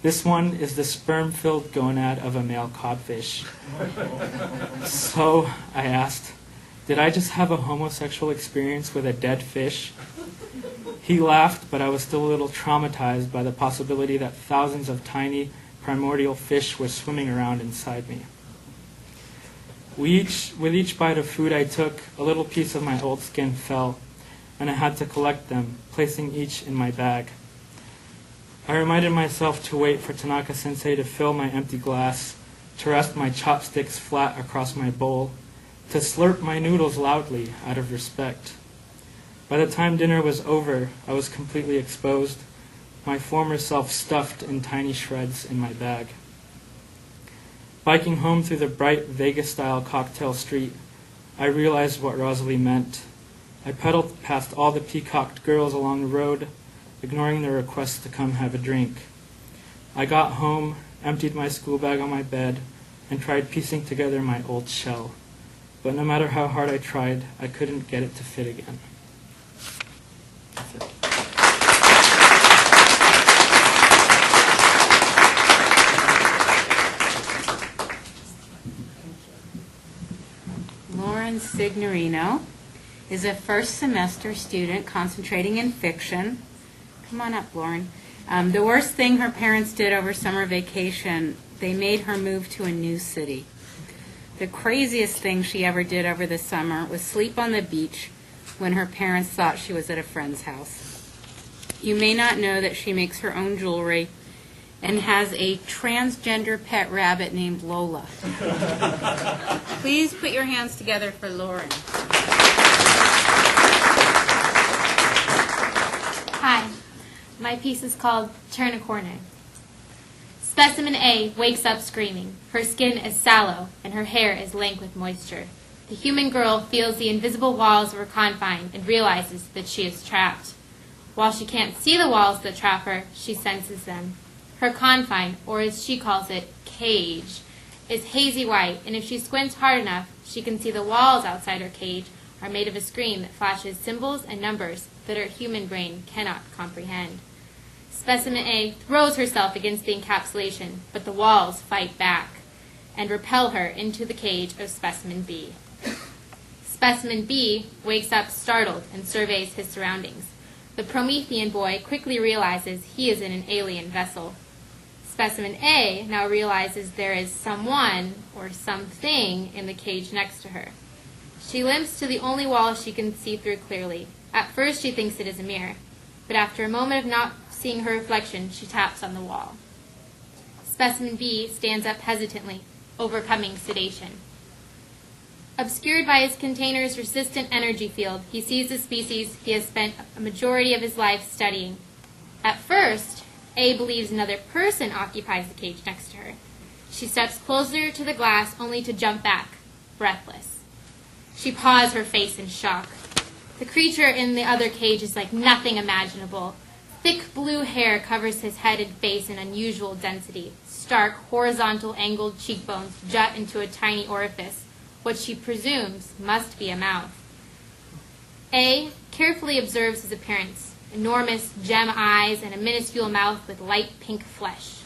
"This one is the sperm-filled gonad of a male codfish." "So," I asked, "did I just have a homosexual experience with a dead fish?" He laughed, but I was still a little traumatized by the possibility that thousands of tiny, primordial fish were swimming around inside me. With each bite of food I took, a little piece of my old skin fell, and I had to collect them, placing each in my bag. I reminded myself to wait for Tanaka-sensei to fill my empty glass, to rest my chopsticks flat across my bowl, to slurp my noodles loudly out of respect. By the time dinner was over, I was completely exposed, my former self stuffed in tiny shreds in my bag. Biking home through the bright Vegas-style cocktail street, I realized what Rosalie meant. I pedaled past all the peacocked girls along the road, ignoring their requests to come have a drink. I got home, emptied my school bag on my bed, and tried piecing together my old shell. But no matter how hard I tried, I couldn't get it to fit again. That's it.
Lauren Signorino is a first semester student concentrating in fiction. Come on up, Lauren. The worst thing her parents did over summer vacation, they made her move to a new city. The craziest thing she ever did over the summer was sleep on the beach when her parents thought she was at a friend's house. You may not know that she makes her own jewelry and has a transgender pet rabbit named Lola. Please put your hands together for Lauren.
Hi, my piece is called Turn a Corner. Specimen A wakes up screaming. Her skin is sallow and her hair is lank with moisture. The human girl feels the invisible walls of her confine and realizes that she is trapped. While she can't see the walls that trap her, she senses them. Her confine, or as she calls it, cage, is hazy white, and if she squints hard enough, she can see the walls outside her cage are made of a screen that flashes symbols and numbers that her human brain cannot comprehend. Specimen A throws herself against the encapsulation, but the walls fight back and repel her into the cage of Specimen B. Specimen B wakes up startled and surveys his surroundings. The Promethean boy quickly realizes he is in an alien vessel. Specimen A now realizes there is someone or something in the cage next to her. She limps to the only wall she can see through clearly. At first she thinks it is a mirror, but after a moment of not seeing her reflection, she taps on the wall. Specimen B stands up hesitantly, overcoming sedation. Obscured by his container's resistant energy field, he sees the species he has spent a majority of his life studying. At first, A believes another person occupies the cage next to her. She steps closer to the glass only to jump back, breathless. She paws her face in shock. The creature in the other cage is like nothing imaginable. Thick blue hair covers his head and face in unusual density. Stark, horizontal angled cheekbones jut into a tiny orifice, what she presumes must be a mouth. A carefully observes his appearance. Enormous gem eyes and a minuscule mouth with light pink flesh.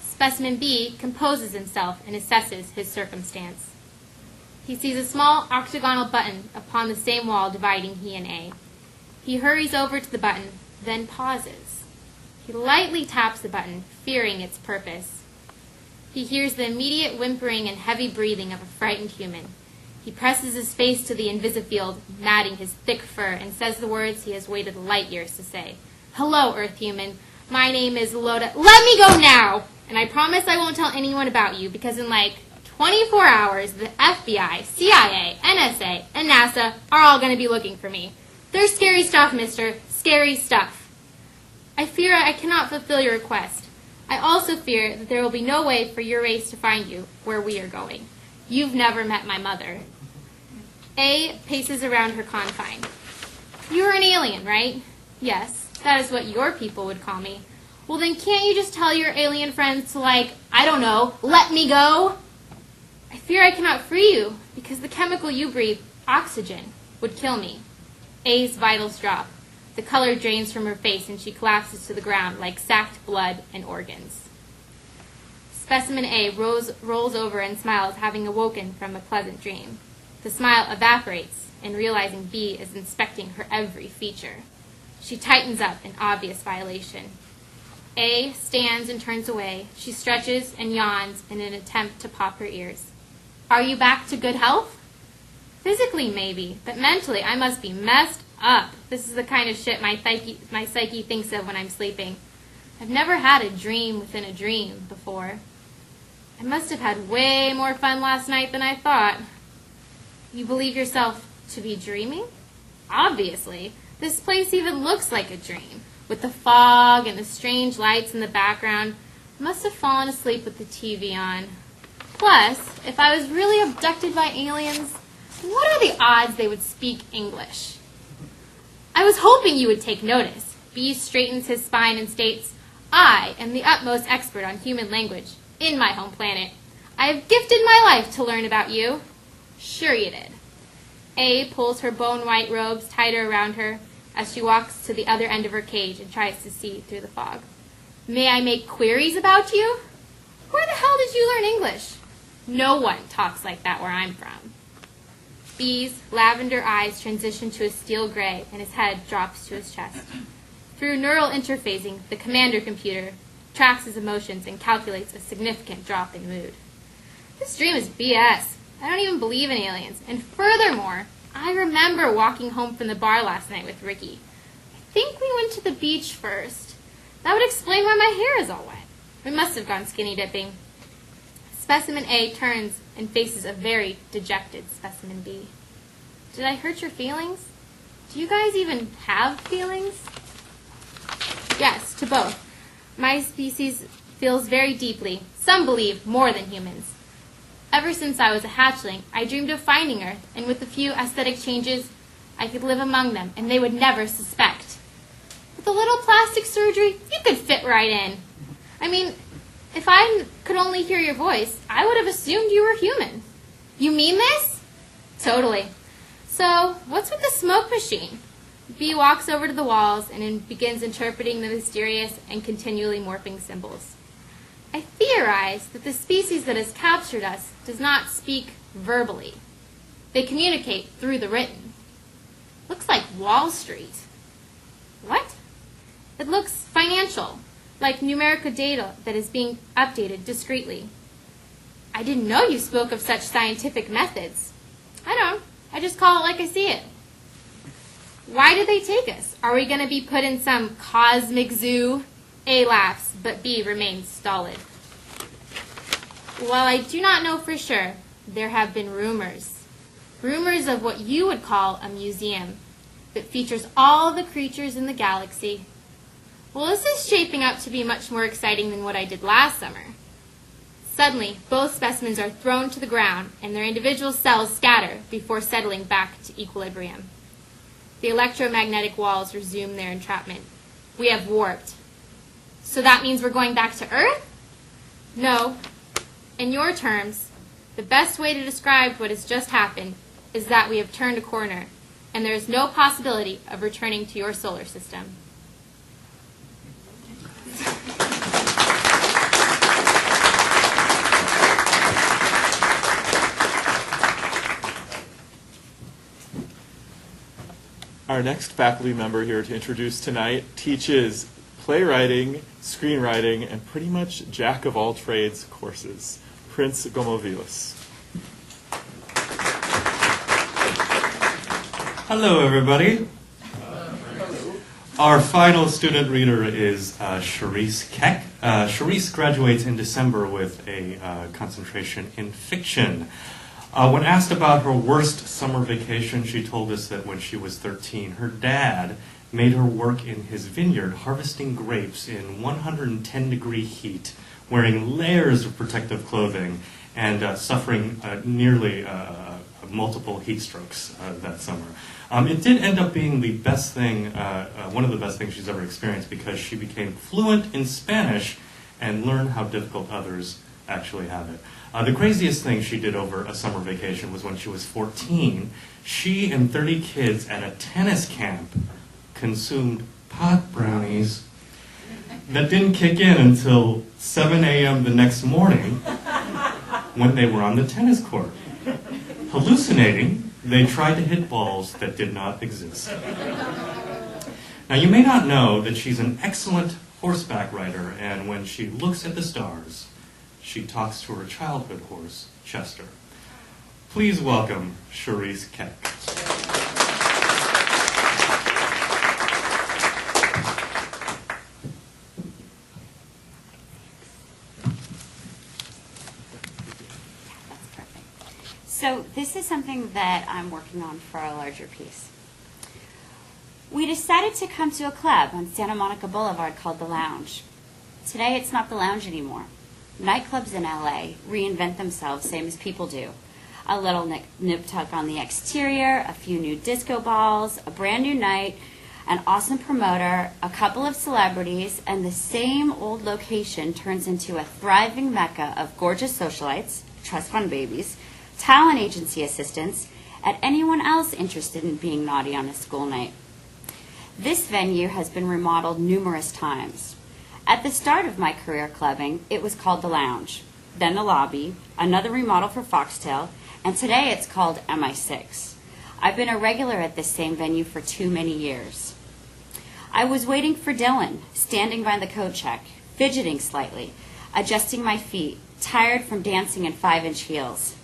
Specimen B composes himself and assesses his circumstance. He sees a small octagonal button upon the same wall dividing he and A. He hurries over to the button, then pauses. He lightly taps the button, fearing its purpose. He hears the immediate whimpering and heavy breathing of a frightened human. He presses his face to the invisifield, matting his thick fur, and says the words he has waited light years to say. "Hello, Earth human. My name is Loda." "Let me go now! And I promise I won't tell anyone about you, because in like 24 hours, the FBI, CIA, NSA, and NASA are all going to be looking for me. There's scary stuff, mister. Scary stuff. I fear I cannot fulfill your request. I also fear that there will be no way for your race to find you where we are going. You've never met my mother." A paces around her confine. "You're an alien, right?" "Yes, that is what your people would call me." "Well, then can't you just tell your alien friends to, I don't know, let me go?" "I fear I cannot free you, because the chemical you breathe, oxygen, would kill me. A's vitals drop. The color drains from her face and she collapses to the ground like sacked blood and organs. Specimen A rolls over and smiles, having awoken from a pleasant dream. The smile evaporates, and realizing B is inspecting her every feature. She tightens up in obvious violation. A stands and turns away. She stretches and yawns in an attempt to pop her ears. Are you back to good health? Physically, maybe, but mentally, I must be messed up. This is the kind of shit my psyche thinks of when I'm sleeping. I've never had a dream within a dream before. I must have had way more fun last night than I thought. You believe yourself to be dreaming? Obviously. This place even looks like a dream. With the fog and the strange lights in the background, I must have fallen asleep with the TV on. Plus, if I was really abducted by aliens, what are the odds they would speak English? I was hoping you would take notice. B straightens his spine and states, I am the utmost expert on human language in my home planet. I have gifted my life to learn about you. Sure you did. A pulls her bone-white robes tighter around her as she walks to the other end of her cage and tries to see through the fog. May I make queries about you? Where the hell did you learn English? No one talks like that where I'm from. B's lavender eyes transition to a steel gray, and his head drops to his chest. Through neural interfacing, the commander computer tracks his emotions and calculates a significant drop in mood. This dream is BS. I don't even believe in aliens. And furthermore, I remember walking home from the bar last night with Ricky. I think we went to the beach first. That would explain why my hair is all wet. We must have gone skinny dipping. Specimen A turns and faces a very dejected Specimen B. Did I hurt your feelings? Do you guys even have feelings? Yes, to both. My species feels very deeply, some believe more than humans. Ever since I was a hatchling, I dreamed of finding Earth, and with a few aesthetic changes, I could live among them, and they would never suspect. With a little plastic surgery, you could fit right in. I mean, if I could only hear your voice, I would have assumed you were human. You mean this? Totally. So, what's with the smoke machine? B walks over to the walls and begins interpreting the mysterious and continually morphing symbols. I theorize that the species that has captured us does not speak verbally. They communicate through the written. Looks like Wall Street. What? It looks financial, like numerical data that is being updated discreetly. I didn't know you spoke of such scientific methods. I don't. I just call it like I see it. Why did they take us? Are we going to be put in some cosmic zoo? A laughs, but B remains stolid. While I do not know for sure, there have been rumors. Rumors of what you would call a museum that features all the creatures in the galaxy. Well, this is shaping up to be much more exciting than what I did last summer. Suddenly, both specimens are thrown to the ground, and their individual cells scatter before settling back to equilibrium. The electromagnetic walls resume their entrapment. We have warped. So that means we're going back to Earth? No. In your terms, the best way to describe what has just happened is that we have turned a corner, and there is no possibility of returning to your solar system.
Our next faculty member here to introduce tonight teaches playwriting, screenwriting, and pretty much jack of all trades courses. Prince Gomovilis.
Hello, everybody. Our final student reader is Sharice Kek. Sharice graduates in December with a concentration in fiction. When asked about her worst summer vacation, she told us that when she was 13, her dad made her work in his vineyard harvesting grapes in 110-degree heat, wearing layers of protective clothing, and suffering nearly multiple heat strokes that summer. It did end up being the best thing, one of the best things she's ever experienced, because she became fluent in Spanish and learned how difficult others actually have it. The craziest thing she did over a summer vacation was when she was 14, she and 30 kids at a tennis camp consumed pot brownies that didn't kick in until 7 a.m. the next morning when they were on the tennis court. Hallucinating, they tried to hit balls that did not exist. Now, you may not know that she's an excellent horseback rider, and when she looks at the stars, she talks to her childhood horse, Schuster. Please welcome Sharice Kek.
So this is something that I'm working on for a larger piece. We decided to come to a club on Santa Monica Boulevard called The Lounge. Today it's not The Lounge anymore. Nightclubs in LA reinvent themselves same as people do. A little nip-tuck on the exterior, a few new disco balls, a brand new night, an awesome promoter, a couple of celebrities, and the same old location turns into a thriving mecca of gorgeous socialites, trust fund babies, talent agency assistants, and anyone else interested in being naughty on a school night. This venue has been remodeled numerous times. At the start of my career clubbing, it was called The Lounge, then The Lobby, another remodel for Foxtail, and today it's called MI6. I've been a regular at this same venue for too many years. I was waiting for Dylan, standing by the coat check, fidgeting slightly, adjusting my feet, tired from dancing in 5-inch heels.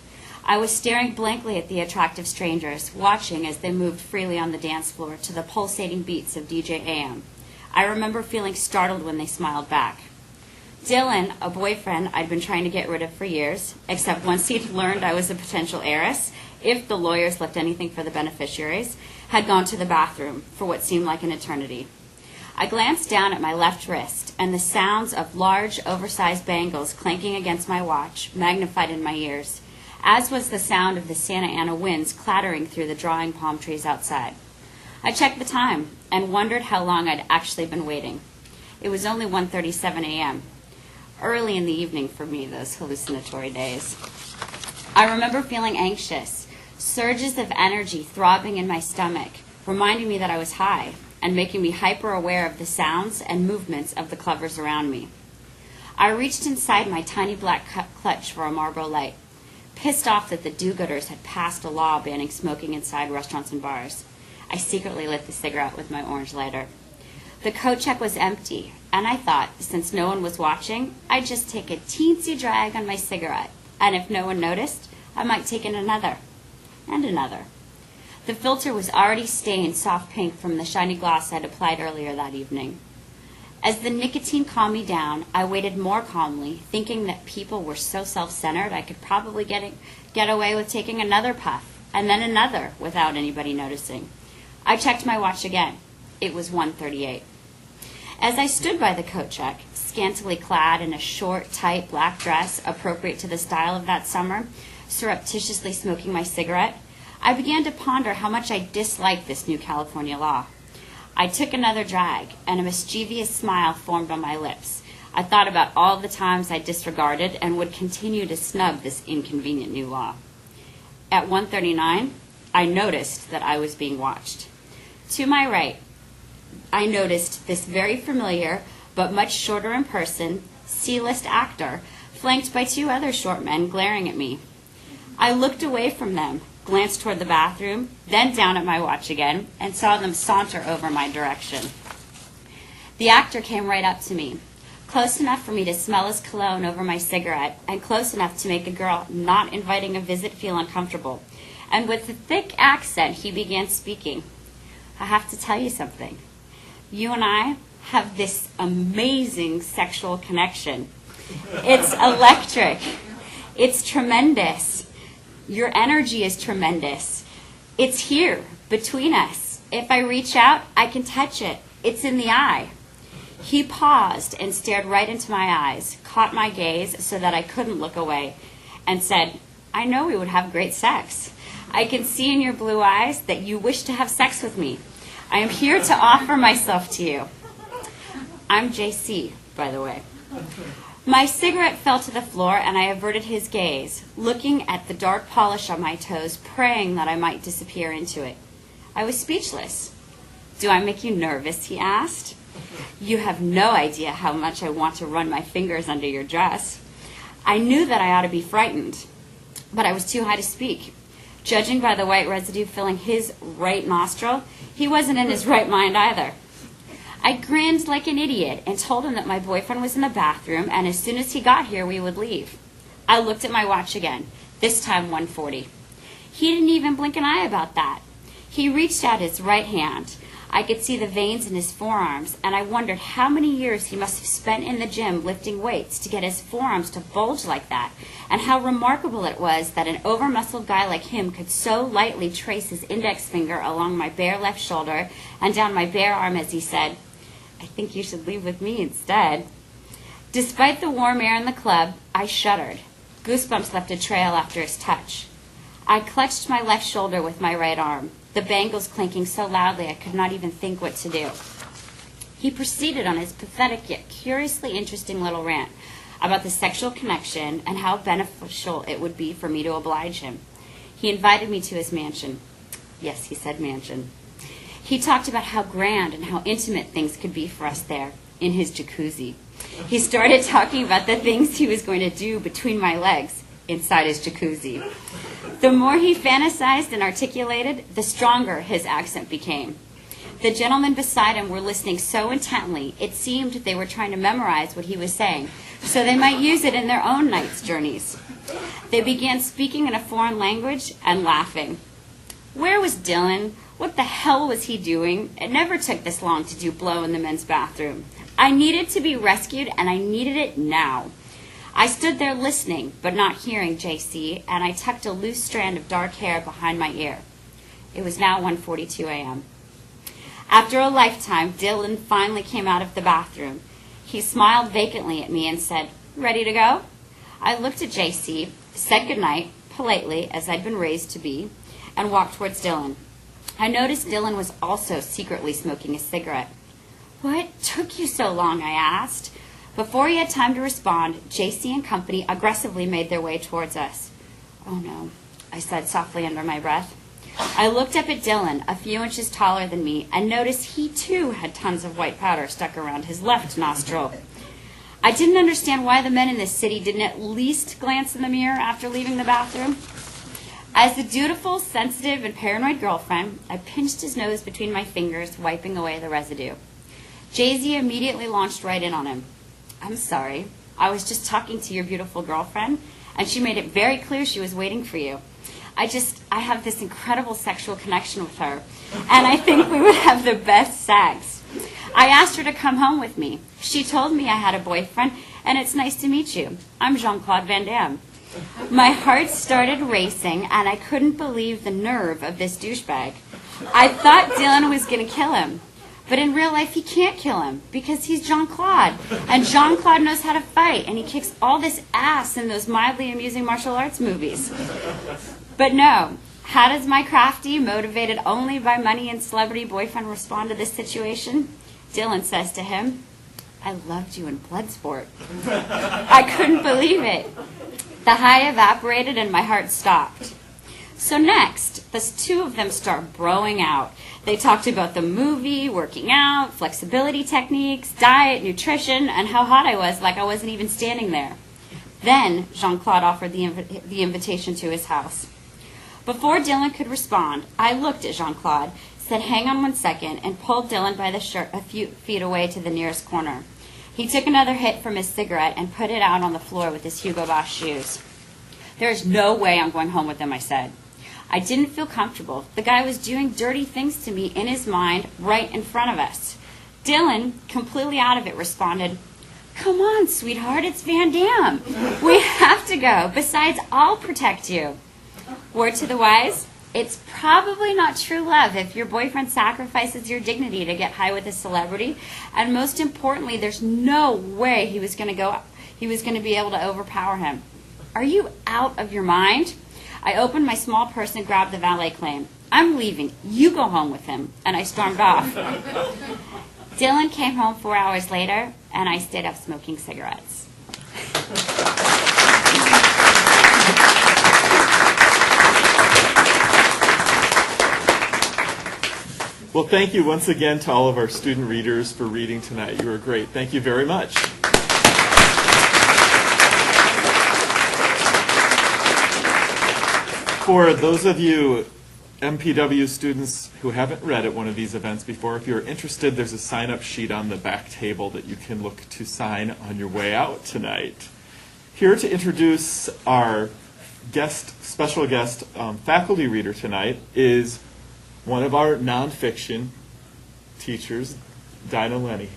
I was staring blankly at the attractive strangers, watching as they moved freely on the dance floor to the pulsating beats of DJ AM. I remember feeling startled when they smiled back. Dylan, a boyfriend I'd been trying to get rid of for years, except once he'd learned I was a potential heiress, if the lawyers left anything for the beneficiaries, had gone to the bathroom for what seemed like an eternity. I glanced down at my left wrist, and the sounds of large, oversized bangles clanking against my watch magnified in my ears, as was the sound of the Santa Ana winds clattering through the drawing palm trees outside. I checked the time and wondered how long I'd actually been waiting. It was only 1:37 a.m. Early in the evening for me, those hallucinatory days. I remember feeling anxious, surges of energy throbbing in my stomach, reminding me that I was high and making me hyper-aware of the sounds and movements of the clubbers around me. I reached inside my tiny black clutch for a Marlboro Light, pissed off that the do-gooders had passed a law banning smoking inside restaurants and bars. I secretly lit the cigarette with my orange lighter. The coat check was empty, and I thought, since no one was watching, I'd just take a teensy drag on my cigarette, and if no one noticed, I might take in another, and another. The filter was already stained soft pink from the shiny gloss I'd applied earlier that evening. As the nicotine calmed me down, I waited more calmly, thinking that people were so self-centered I could probably get away with taking another puff, and then another, without anybody noticing. I checked my watch again. It was 1:38. As I stood by the coat check, scantily clad in a short, tight black dress appropriate to the style of that summer, surreptitiously smoking my cigarette, I began to ponder how much I disliked this new California law. I took another drag, and a mischievous smile formed on my lips. I thought about all the times I disregarded and would continue to snub this inconvenient new law. At 1:39, I noticed that I was being watched. To my right, I noticed this very familiar, but much shorter in person, C-list actor, flanked by 2 other short men glaring at me. I looked away from them, glanced toward the bathroom, then down at my watch again, and saw them saunter over my direction. The actor came right up to me, close enough for me to smell his cologne over my cigarette, and close enough to make a girl not inviting a visit feel uncomfortable. And with a thick accent, he began speaking. I have to tell you something. You and I have this amazing sexual connection. It's electric. It's tremendous. Your energy is tremendous. It's here, between us. If I reach out, I can touch it. It's in the eye. He paused and stared right into my eyes, caught my gaze so that I couldn't look away, and said, I know we would have great sex. I can see in your blue eyes that you wish to have sex with me. I am here to offer myself to you. I'm JC, by the way. My cigarette fell to the floor, and I averted his gaze, looking at the dark polish on my toes, praying that I might disappear into it. I was speechless. "Do I make you nervous?" he asked. "You have no idea how much I want to run my fingers under your dress." I knew that I ought to be frightened, but I was too high to speak. Judging by the white residue filling his right nostril, he wasn't in his right mind either. I grinned like an idiot and told him that my boyfriend was in the bathroom, and as soon as he got here, we would leave. I looked at my watch again, this time 1:40. He didn't even blink an eye about that. He reached out his right hand. I could see the veins in his forearms, and I wondered how many years he must have spent in the gym lifting weights to get his forearms to bulge like that, and how remarkable it was that an over-muscled guy like him could so lightly trace his index finger along my bare left shoulder and down my bare arm as he said, "I think you should leave with me instead." Despite the warm air in the club, I shuddered. Goosebumps left a trail after his touch. I clutched my left shoulder with my right arm, the bangles clinking so loudly I could not even think what to do. He proceeded on his pathetic yet curiously interesting little rant about the sexual connection and how beneficial it would be for me to oblige him. He invited me to his mansion. Yes, he said mansion. He talked about how grand and how intimate things could be for us there, in his jacuzzi. He started talking about the things he was going to do between my legs, inside his jacuzzi. The more he fantasized and articulated, the stronger his accent became. The gentlemen beside him were listening so intently, it seemed they were trying to memorize what he was saying, so they might use it in their own night's journeys. They began speaking in a foreign language and laughing. Where was Dylan? What the hell was he doing? It never took this long to do blow in the men's bathroom. I needed to be rescued, and I needed it now. I stood there listening, but not hearing JC, and I tucked a loose strand of dark hair behind my ear. It was now 1:42 a.m. After a lifetime, Dylan finally came out of the bathroom. He smiled vacantly at me and said, "Ready to go?" I looked at JC, said goodnight, politely, as I'd been raised to be, and walked towards Dylan. I noticed Dylan was also secretly smoking a cigarette. "What took you so long?" I asked. Before he had time to respond, JC and company aggressively made their way towards us. "Oh no," I said softly under my breath. I looked up at Dylan, a few inches taller than me, and noticed he too had tons of white powder stuck around his left nostril. I didn't understand why the men in this city didn't at least glance in the mirror after leaving the bathroom. As the dutiful, sensitive, and paranoid girlfriend, I pinched his nose between my fingers, wiping away the residue. JZ immediately launched right in on him. "I'm sorry. I was just talking to your beautiful girlfriend, and she made it very clear she was waiting for you. I have this incredible sexual connection with her, and I think we would have the best sex. I asked her to come home with me. She told me I had a boyfriend, and it's nice to meet you. I'm Jean-Claude Van Damme." My heart started racing, and I couldn't believe the nerve of this douchebag. I thought Dylan was going to kill him. But in real life, he can't kill him because he's Jean-Claude. And Jean-Claude knows how to fight, and he kicks all this ass in those mildly amusing martial arts movies. But no, how does my crafty, motivated only by money and celebrity boyfriend respond to this situation? Dylan says to him, "I loved you in Bloodsport." I couldn't believe it. The high evaporated and my heart stopped. So next, the two of them start broing out. They talked about the movie, working out, flexibility techniques, diet, nutrition, and how hot I was, like I wasn't even standing there. Then Jean-Claude offered the invitation to his house. Before Dylan could respond, I looked at Jean-Claude, said hang on 1 second, and pulled Dylan by the shirt a few feet away to the nearest corner. He took another hit from his cigarette and put it out on the floor with his Hugo Boss shoes. "There is no way I'm going home with him," I said. I didn't feel comfortable. The guy was doing dirty things to me in his mind right in front of us. Dylan, completely out of it, responded, "Come on, sweetheart, it's Van Damme. We have to go. Besides, I'll protect you." Word to the wise, it's probably not true love if your boyfriend sacrifices your dignity to get high with a celebrity. And most importantly, there's no way he was going to be able to overpower him. Are you out of your mind? I opened my small purse and grabbed the valet claim. "I'm leaving. You go home with him." And I stormed off. Dylan came home 4 hours later, and I stayed up smoking cigarettes.
Well, thank you once again to all of our student readers for reading tonight. You were great. Thank you very much. For those of you MPW students who haven't read at one of these events before, if you're interested, there's a sign-up sheet on the back table that you can look to sign on your way out tonight. Here to introduce our special guest faculty reader tonight is one of our nonfiction teachers, Dinah Lenny.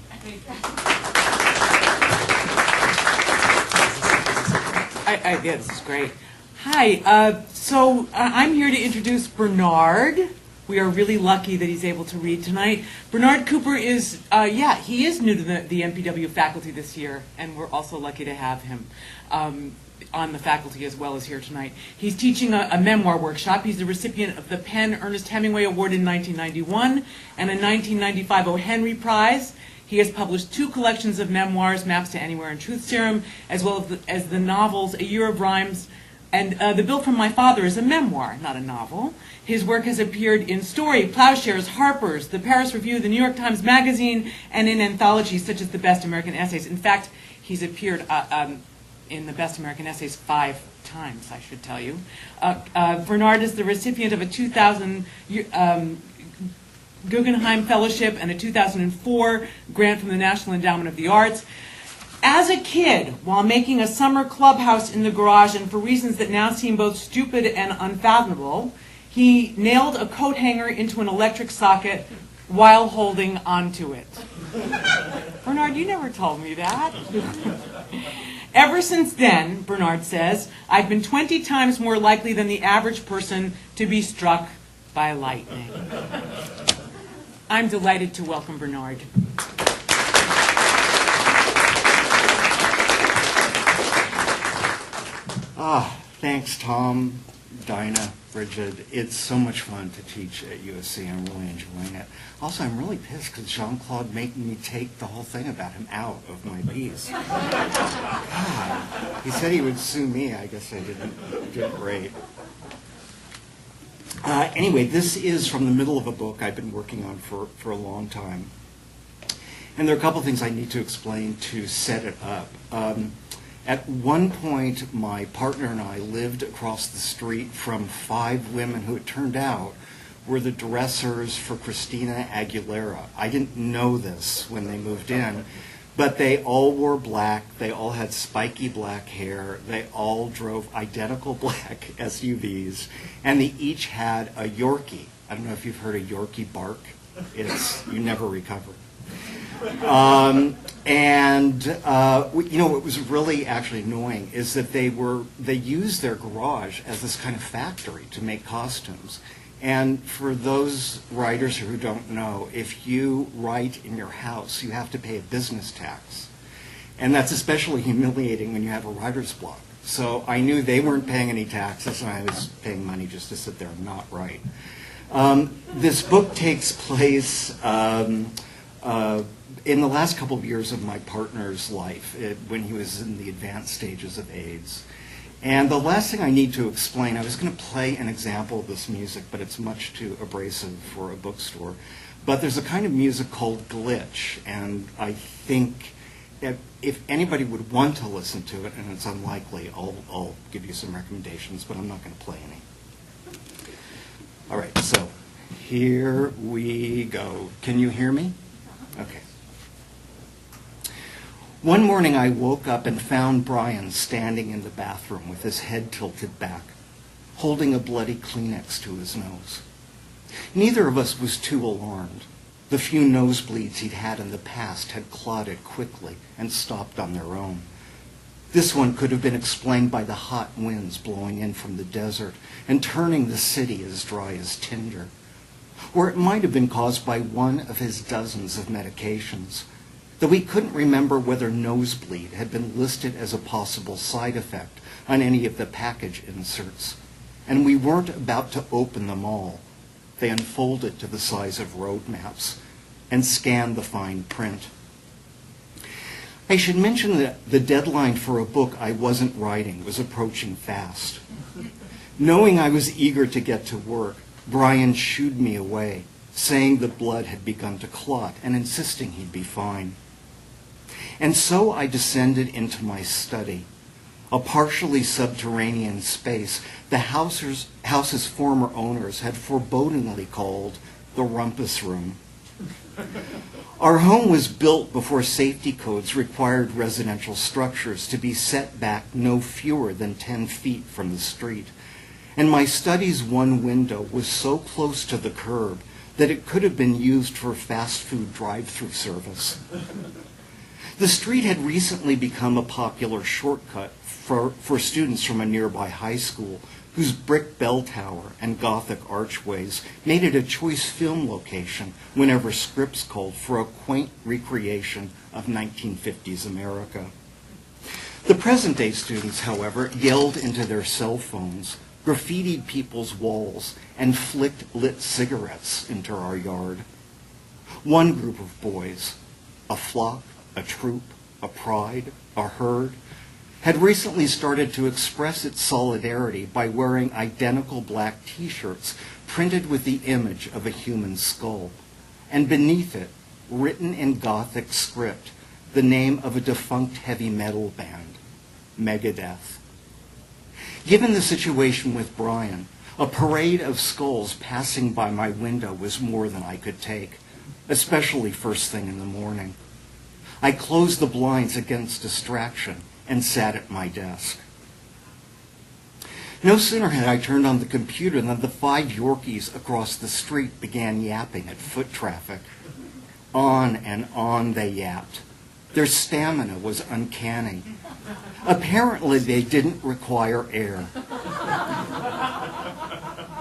Yeah, this is great. Hi, so I'm here to introduce Bernard. We are really lucky that he's able to read tonight. Bernard Cooper is, he is new to the MPW faculty this year, and we're also lucky to have him on the faculty as well as here tonight. He's teaching a memoir workshop. He's the recipient of the Penn Ernest Hemingway Award in 1991 and a 1995 O. Henry Prize. He has published 2 collections of memoirs, Maps to Anywhere and Truth Serum, as well as the novels A Year of Rhymes and The Bill from My Father is a memoir, not a novel. His work has appeared in Story, Plowshares, Harper's, the Paris Review, the New York Times Magazine, and in anthologies such as the Best American Essays. In fact, he's appeared in the Best American Essays 5 times, I should tell you. Bernard is the recipient of a 2000 Guggenheim Fellowship and a 2004 grant from the National Endowment of the Arts. As a kid, while making a summer clubhouse in the garage, and for reasons that now seem both stupid and unfathomable, he nailed a coat hanger into an electric socket while holding onto it. Bernard, you never told me that. Ever since then, Bernard says, I've been 20 times more likely than the average person to be struck by lightning. I'm delighted to welcome Bernard.
Thanks, Tom, Dinah, Bridget. It's so much fun to teach at USC. I'm really enjoying it. Also, I'm really pissed because Jean-Claude made me take the whole thing about him out of my piece. God, he said he would sue me. I guess I did great. Anyway, this is from the middle of a book I've been working on for a long time. And there are a couple things I need to explain to set it up. At one point, my partner and I lived across the street from 5 women who it turned out were the dressers for Christina Aguilera. I didn't know this when they moved in, but they all wore black, they all had spiky black hair, they all drove identical black SUVs, and they each had a Yorkie. I don't know if you've heard a Yorkie bark. You never recover. What was really actually annoying is that they used their garage as this kind of factory to make costumes. And for those writers who don't know, if you write in your house, you have to pay a business tax. And that's especially humiliating when you have a writer's block. So I knew they weren't paying any taxes, and I was paying money just to sit there and not write. This book takes place in the last couple of years of my partner's life, when he was in the advanced stages of AIDS. And the last thing I need to explain, I was going to play an example of this music, but it's much too abrasive for a bookstore. But there's a kind of music called glitch, and I think if anybody would want to listen to it, and it's unlikely, I'll give you some recommendations, but I'm not going to play any. All right, so here we go. Can you hear me? Okay. One morning I woke up and found Brian standing in the bathroom with his head tilted back, holding a bloody Kleenex to his nose. Neither of us was too alarmed. The few nosebleeds he'd had in the past had clotted quickly and stopped on their own. This one could have been explained by the hot winds blowing in from the desert and turning the city as dry as tinder. Or it might have been caused by one of his dozens of medications, though we couldn't remember whether nosebleed had been listed as a possible side effect on any of the package inserts. And we weren't about to open them all. They unfolded to the size of road maps and scanned the fine print. I should mention that the deadline for a book I wasn't writing was approaching fast. Knowing I was eager to get to work, Brian shooed me away, saying the blood had begun to clot and insisting he'd be fine. And so I descended into my study, a partially subterranean space the house's former owners had forebodingly called the rumpus room. Our home was built before safety codes required residential structures to be set back no fewer than 10 feet from the street, and my study's one window was so close to the curb that it could have been used for fast food drive-through service. The street had recently become a popular shortcut for students from a nearby high school whose brick bell tower and Gothic archways made it a choice film location whenever Scripps called for a quaint recreation of 1950s America. The present-day students, however, yelled into their cell phones, graffitied people's walls, and flicked lit cigarettes into our yard. One group of boys, a flock, a troop, a pride, a herd, had recently started to express its solidarity by wearing identical black T-shirts printed with the image of a human skull, and beneath it, written in Gothic script, the name of a defunct heavy metal band, Megadeth. Given the situation with Brian, a parade of skulls passing by my window was more than I could take, especially first thing in the morning. I closed the blinds against distraction and sat at my desk. No sooner had I turned on the computer than the 5 Yorkies across the street began yapping at foot traffic. On and on they yapped. Their stamina was uncanny. Apparently they didn't require air.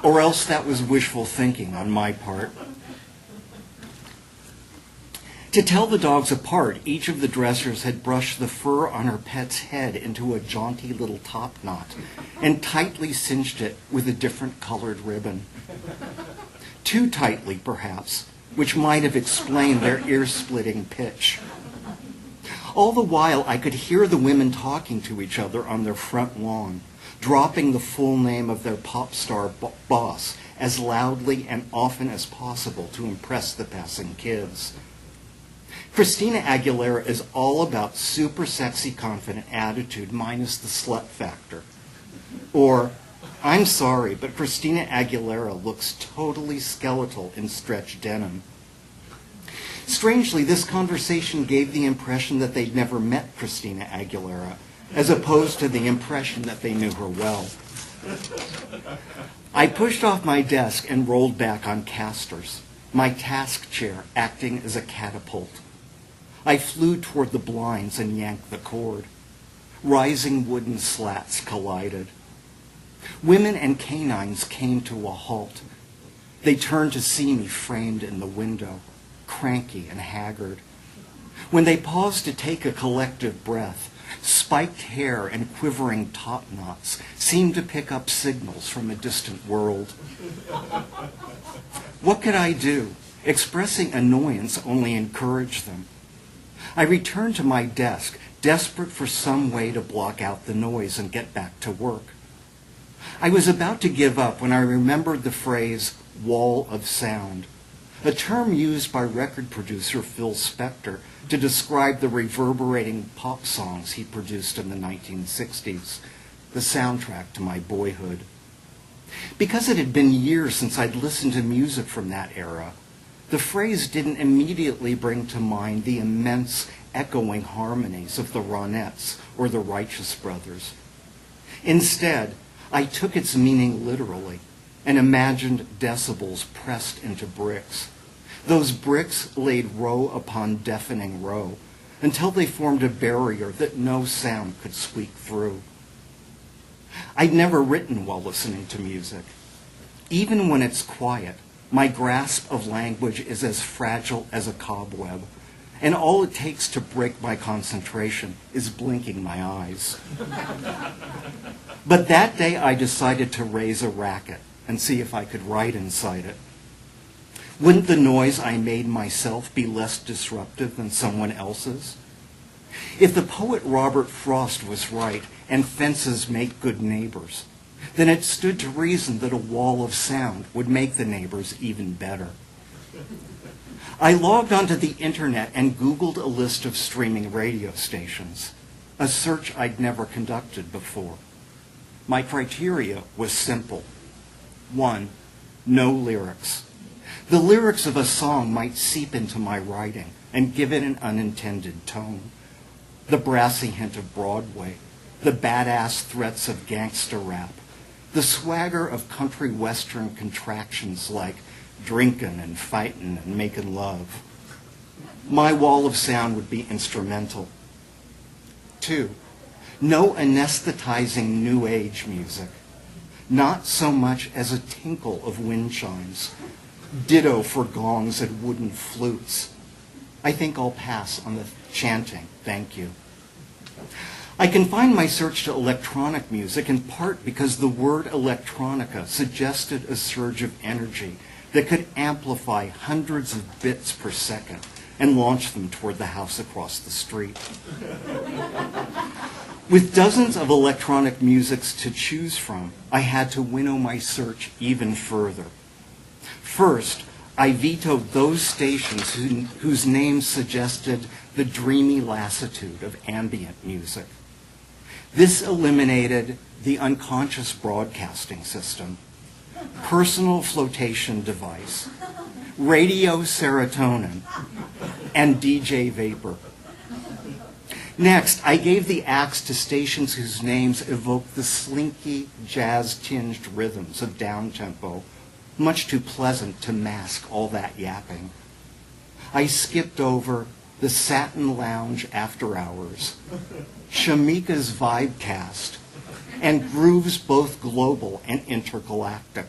Or else that was wishful thinking on my part. To tell the dogs apart, each of the dressers had brushed the fur on her pet's head into a jaunty little top knot and tightly cinched it with a different colored ribbon. Too tightly, perhaps, which might have explained their ear-splitting pitch. All the while, I could hear the women talking to each other on their front lawn, dropping the full name of their pop star boss as loudly and often as possible to impress the passing kids. Christina Aguilera is all about super sexy, confident attitude minus the slut factor. Or, I'm sorry, but Christina Aguilera looks totally skeletal in stretch denim. Strangely, this conversation gave the impression that they'd never met Christina Aguilera, as opposed to the impression that they knew her well. I pushed off my desk and rolled back on casters, my task chair acting as a catapult. I flew toward the blinds and yanked the cord. Rising wooden slats collided. Women and canines came to a halt. They turned to see me framed in the window, cranky and haggard. When they paused to take a collective breath, spiked hair and quivering top knots seemed to pick up signals from a distant world. What could I do? Expressing annoyance only encouraged them. I returned to my desk, desperate for some way to block out the noise and get back to work. I was about to give up when I remembered the phrase, wall of sound, a term used by record producer Phil Spector to describe the reverberating pop songs he produced in the 1960s, the soundtrack to my boyhood. Because it had been years since I'd listened to music from that era, the phrase didn't immediately bring to mind the immense echoing harmonies of the Ronettes or the Righteous Brothers. Instead, I took its meaning literally and imagined decibels pressed into bricks. Those bricks laid row upon deafening row until they formed a barrier that no sound could squeak through. I'd never written while listening to music. Even when it's quiet, my grasp of language is as fragile as a cobweb, and all it takes to break my concentration is blinking my eyes. But that day I decided to raise a racket and see if I could write inside it. Wouldn't the noise I made myself be less disruptive than someone else's? If the poet Robert Frost was right, and fences make good neighbors, then it stood to reason that a wall of sound would make the neighbors even better. I logged onto the internet and Googled a list of streaming radio stations, a search I'd never conducted before. My criteria was simple. 1, no lyrics. The lyrics of a song might seep into my writing and give it an unintended tone. The brassy hint of Broadway, the badass threats of gangster rap, the swagger of country western contractions like drinkin' and fightin' and making love. My wall of sound would be instrumental. 2, no anesthetizing new age music, not so much as a tinkle of wind chimes. Ditto for gongs and wooden flutes. I think I'll pass on the chanting, thank you. I confined my search to electronic music in part because the word electronica suggested a surge of energy that could amplify hundreds of bits per second and launch them toward the house across the street. With dozens of electronic musics to choose from, I had to winnow my search even further. First, I vetoed those stations whose names suggested the dreamy lassitude of ambient music. This eliminated the unconscious broadcasting system, personal flotation device, radio serotonin, and DJ vapor. Next, I gave the axe to stations whose names evoked the slinky, jazz-tinged rhythms of downtempo, much too pleasant to mask all that yapping. I skipped over the Satin Lounge After Hours, Shamika's Vibecast, and grooves both global and intergalactic.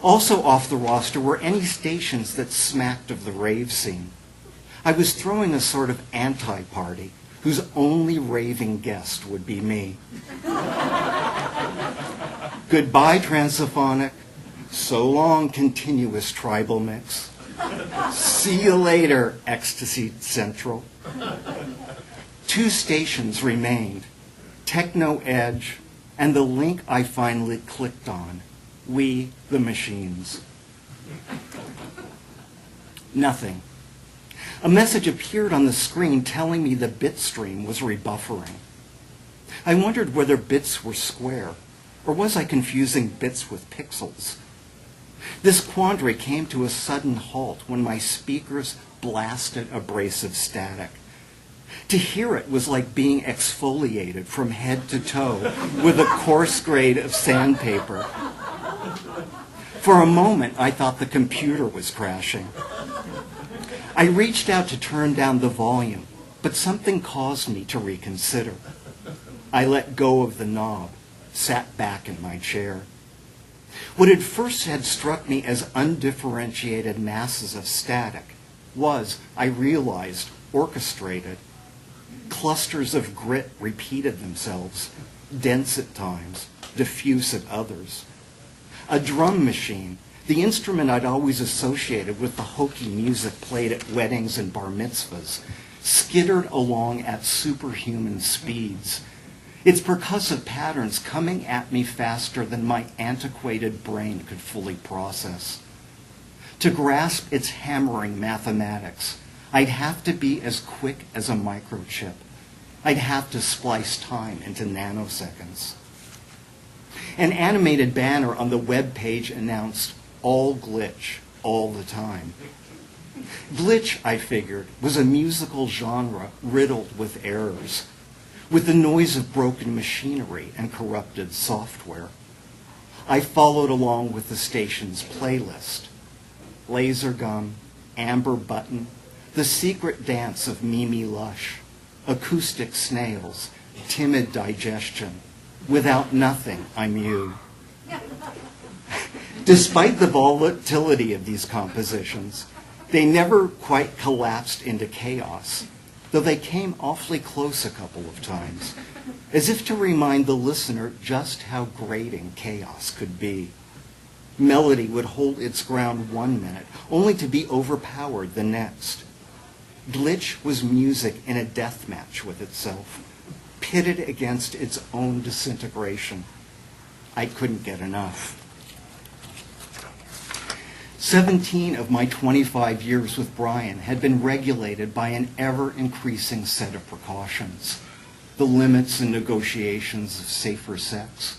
Also off the roster were any stations that smacked of the rave scene. I was throwing a sort of anti-party whose only raving guest would be me. Goodbye, Transophonic. So long, continuous tribal mix. See you later, Ecstasy Central. 2 stations remained, Techno Edge and the link I finally clicked on, We the Machines. Nothing. A message appeared on the screen telling me the bit stream was rebuffering. I wondered whether bits were square, or was I confusing bits with pixels? This quandary came to a sudden halt when my speakers blasted abrasive static. To hear it was like being exfoliated from head to toe with a coarse grade of sandpaper. For a moment, I thought the computer was crashing. I reached out to turn down the volume, but something caused me to reconsider. I let go of the knob, sat back in my chair. What at first had struck me as undifferentiated masses of static was, I realized, orchestrated. Clusters of grit repeated themselves, dense at times, diffuse at others. A drum machine, the instrument I'd always associated with the hokey music played at weddings and bar mitzvahs, skittered along at superhuman speeds, its percussive patterns coming at me faster than my antiquated brain could fully process. To grasp its hammering mathematics, I'd have to be as quick as a microchip. I'd have to splice time into nanoseconds. An animated banner on the web page announced, "All glitch, all the time." Glitch, I figured, was a musical genre riddled with errors, with the noise of broken machinery and corrupted software. I followed along with the station's playlist. Laser Gum, Amber Button, The Secret Dance of Mimi Lush, Acoustic Snails, Timid Digestion, Without Nothing, I'm You. Despite the volatility of these compositions, they never quite collapsed into chaos, though they came awfully close a couple of times, as if to remind the listener just how grating chaos could be. Melody would hold its ground one minute, only to be overpowered the next. Glitch was music in a death match with itself, pitted against its own disintegration. I couldn't get enough. 17 of my 25 years with Brian had been regulated by an ever-increasing set of precautions. The limits and negotiations of safer sex,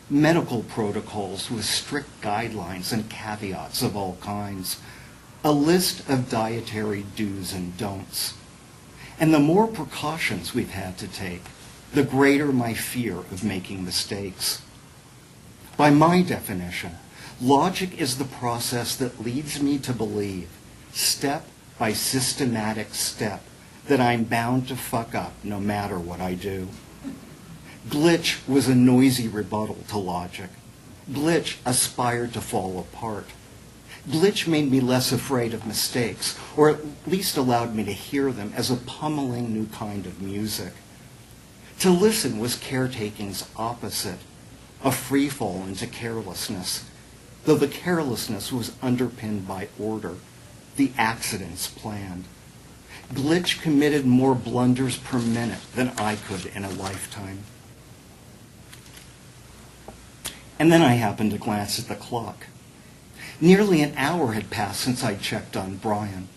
medical protocols with strict guidelines and caveats of all kinds, a list of dietary do's and don'ts. And the more precautions we've had to take, the greater my fear of making mistakes. By my definition, logic is the process that leads me to believe, step by systematic step, that I'm bound to fuck up no matter what I do. Glitch was a noisy rebuttal to logic. Glitch aspired to fall apart. Glitch made me less afraid of mistakes, or at least allowed me to hear them as a pummeling new kind of music. To listen was caretaking's opposite, a free fall into carelessness, though the carelessness was underpinned by order, the accidents planned. Glitch committed more blunders per minute than I could in a lifetime. And then I happened to glance at the clock. Nearly an hour had passed since I checked on Brian.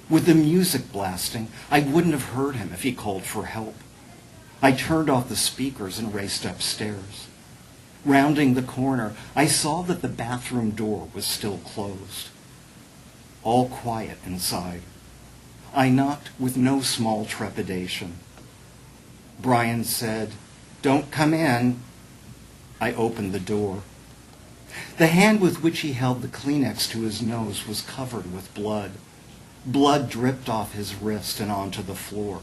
With the music blasting, I wouldn't have heard him if he called for help. I turned off the speakers and raced upstairs. Rounding the corner, I saw that the bathroom door was still closed. All quiet inside. I knocked with no small trepidation. Brian said, "Don't come in." I opened the door. The hand with which he held the Kleenex to his nose was covered with blood. Blood dripped off his wrist and onto the floor.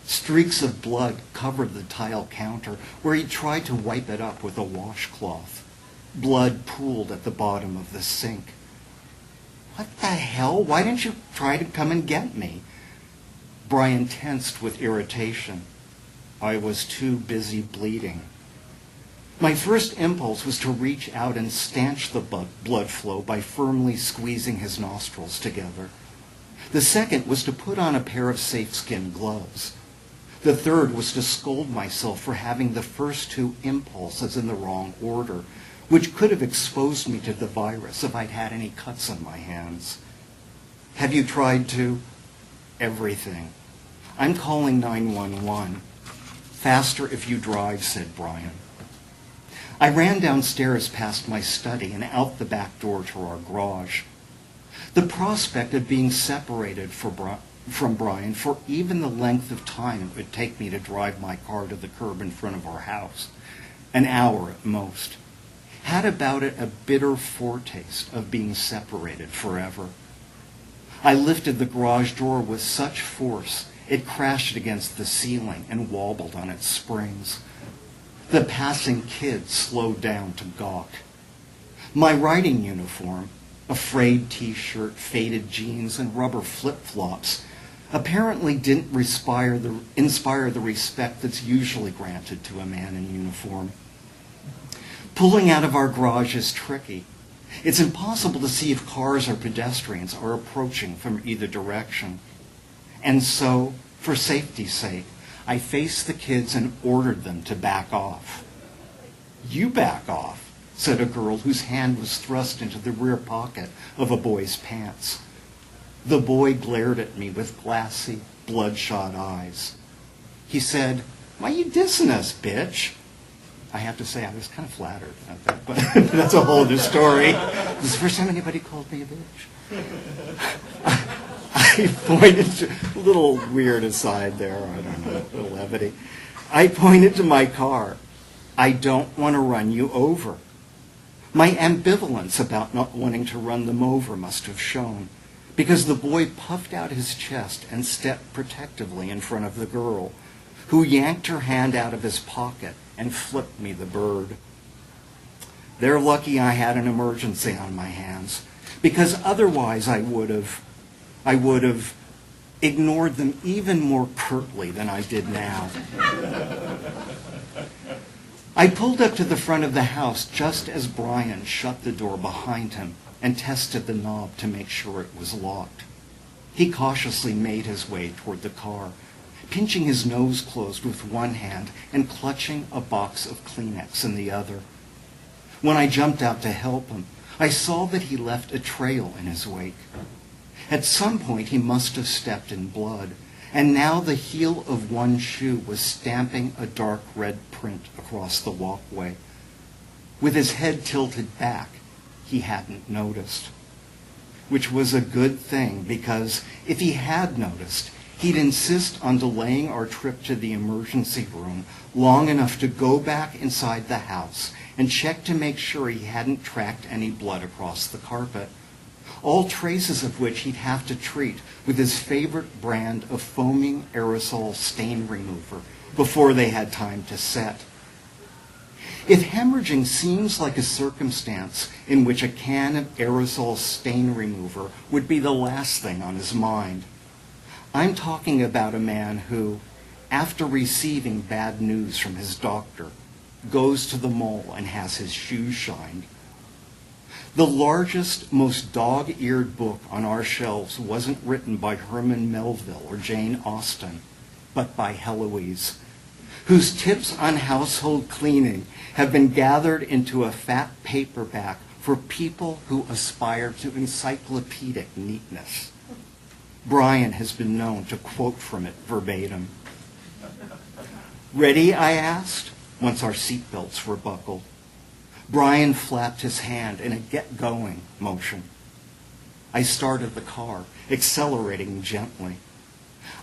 Streaks of blood covered the tile counter where he tried to wipe it up with a washcloth. Blood pooled at the bottom of the sink. "What the hell? Why didn't you try to come and get me?" Brian tensed with irritation. I was too busy bleeding. My first impulse was to reach out and stanch the blood flow by firmly squeezing his nostrils together. The second was to put on a pair of safe-skin gloves. The third was to scold myself for having the first two impulses in the wrong order, which could have exposed me to the virus if I'd had any cuts on my hands. "Have you tried to?" "Everything. I'm calling 911. "Faster if you drive," said Brian. I ran downstairs past my study and out the back door to our garage. The prospect of being separated from Brian for even the length of time it would take me to drive my car to the curb in front of our house, an hour at most, had about it a bitter foretaste of being separated forever. I lifted the garage door with such force it crashed against the ceiling and wobbled on its springs. The passing kid slowed down to gawk. My riding uniform, a frayed t-shirt, faded jeans, and rubber flip-flops, apparently didn't inspire the respect that's usually granted to a man in uniform. Pulling out of our garage is tricky. It's impossible to see if cars or pedestrians are approaching from either direction. And so, for safety's sake, I faced the kids and ordered them to back off. "You back off," said a girl whose hand was thrust into the rear pocket of a boy's pants. The boy glared at me with glassy, bloodshot eyes. He said, "Why you dissing us, bitch?" I have to say I was kind of flattered at that, but that's a whole other story. This is the first time anybody called me a bitch. I pointed to, a little weird aside there, I don't know, a little levity. I pointed to my car. "I don't want to run you over." My ambivalence about not wanting to run them over must have shown, because the boy puffed out his chest and stepped protectively in front of the girl, who yanked her hand out of his pocket and flipped me the bird. They're lucky I had an emergency on my hands, because otherwise I would have ignored them even more curtly than I did now. I pulled up to the front of the house just as Brian shut the door behind him and tested the knob to make sure it was locked. He cautiously made his way toward the car, pinching his nose closed with one hand and clutching a box of Kleenex in the other. When I jumped out to help him, I saw that he left a trail in his wake. At some point, he must have stepped in blood, and now the heel of one shoe was stamping a dark red print across the walkway. With his head tilted back, he hadn't noticed, which was a good thing, because if he had noticed, he'd insist on delaying our trip to the emergency room long enough to go back inside the house and check to make sure he hadn't tracked any blood across the carpet, all traces of which he'd have to treat with his favorite brand of foaming aerosol stain remover before they had time to set. If hemorrhaging seems like a circumstance in which a can of aerosol stain remover would be the last thing on his mind, I'm talking about a man who, after receiving bad news from his doctor, goes to the mall and has his shoes shined. The largest, most dog-eared book on our shelves wasn't written by Herman Melville or Jane Austen, but by Heloise, whose tips on household cleaning have been gathered into a fat paperback for people who aspire to encyclopedic neatness. Brian has been known to quote from it verbatim. "Ready?" I asked, once our seatbelts were buckled. Brian flapped his hand in a get-going motion. I started the car, accelerating gently.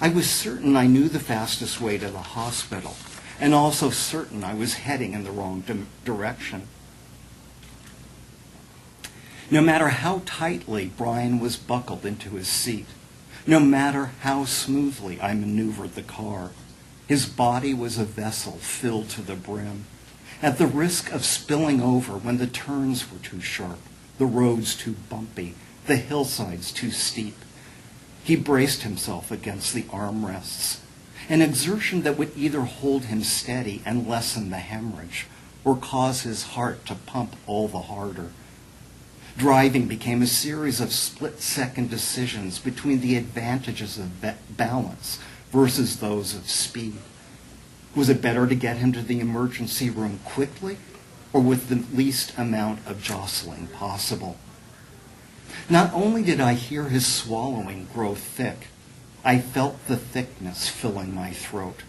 I was certain I knew the fastest way to the hospital, and also certain I was heading in the wrong direction. No matter how tightly Brian was buckled into his seat, no matter how smoothly I maneuvered the car, his body was a vessel filled to the brim, at the risk of spilling over when the turns were too sharp, the roads too bumpy, the hillsides too steep. He braced himself against the armrests, an exertion that would either hold him steady and lessen the hemorrhage, or cause his heart to pump all the harder. Driving became a series of split-second decisions between the advantages of balance versus those of speed. Was it better to get him to the emergency room quickly, or with the least amount of jostling possible? Not only did I hear his swallowing grow thick, I felt the thickness filling my throat.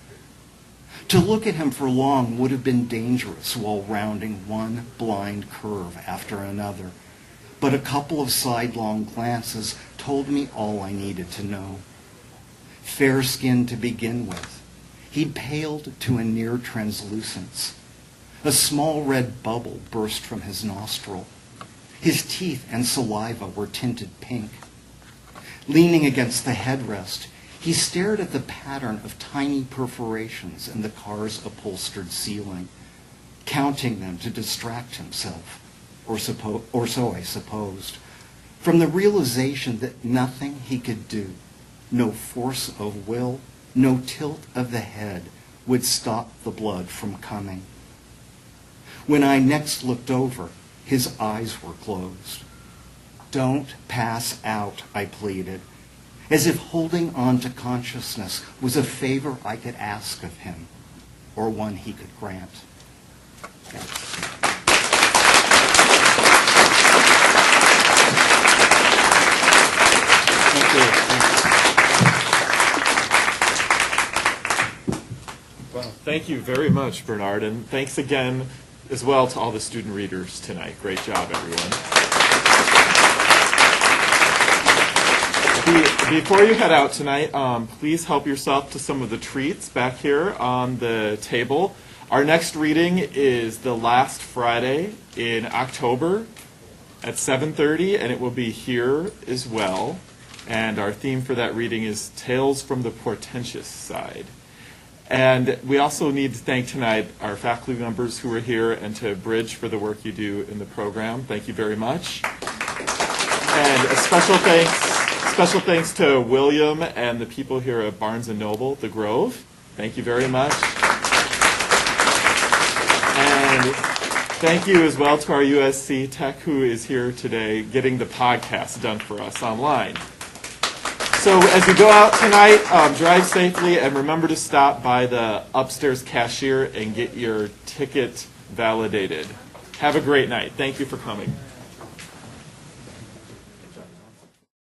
To look at him for long would have been dangerous while rounding one blind curve after another, but a couple of sidelong glances told me all I needed to know. Fair-skinned to begin with, he'd paled to a near translucence. A small red bubble burst from his nostril. His teeth and saliva were tinted pink. Leaning against the headrest, he stared at the pattern of tiny perforations in the car's upholstered ceiling, counting them to distract himself, or so I supposed, from the realization that nothing he could do, no force of will, no tilt of the head, would stop the blood from coming. When I next looked over, his eyes were closed. "Don't pass out," I pleaded, as if holding on to consciousness was a favor I could ask of him, or one he could grant. Thank you.
Well, thank you very much, Bernard, and thanks again as well to all the student readers tonight. Great job, everyone. Before you head out tonight, please help yourself to some of the treats back here on the table. Our next reading is the last Friday in October at 7:30, and it will be here as well. And our theme for that reading is Tales from the Portentous Side. And we also need to thank tonight our faculty members who are here, and to Bridge for the work you do in the program. Thank you very much. And a special thanks to William and the people here at Barnes & Noble, The Grove. Thank you very much. And thank you as well to our USC tech who is here today getting the podcast done for us online. So as you go out tonight, drive safely and remember to stop by the upstairs cashier and get your ticket validated. Have a great night. Thank you for coming.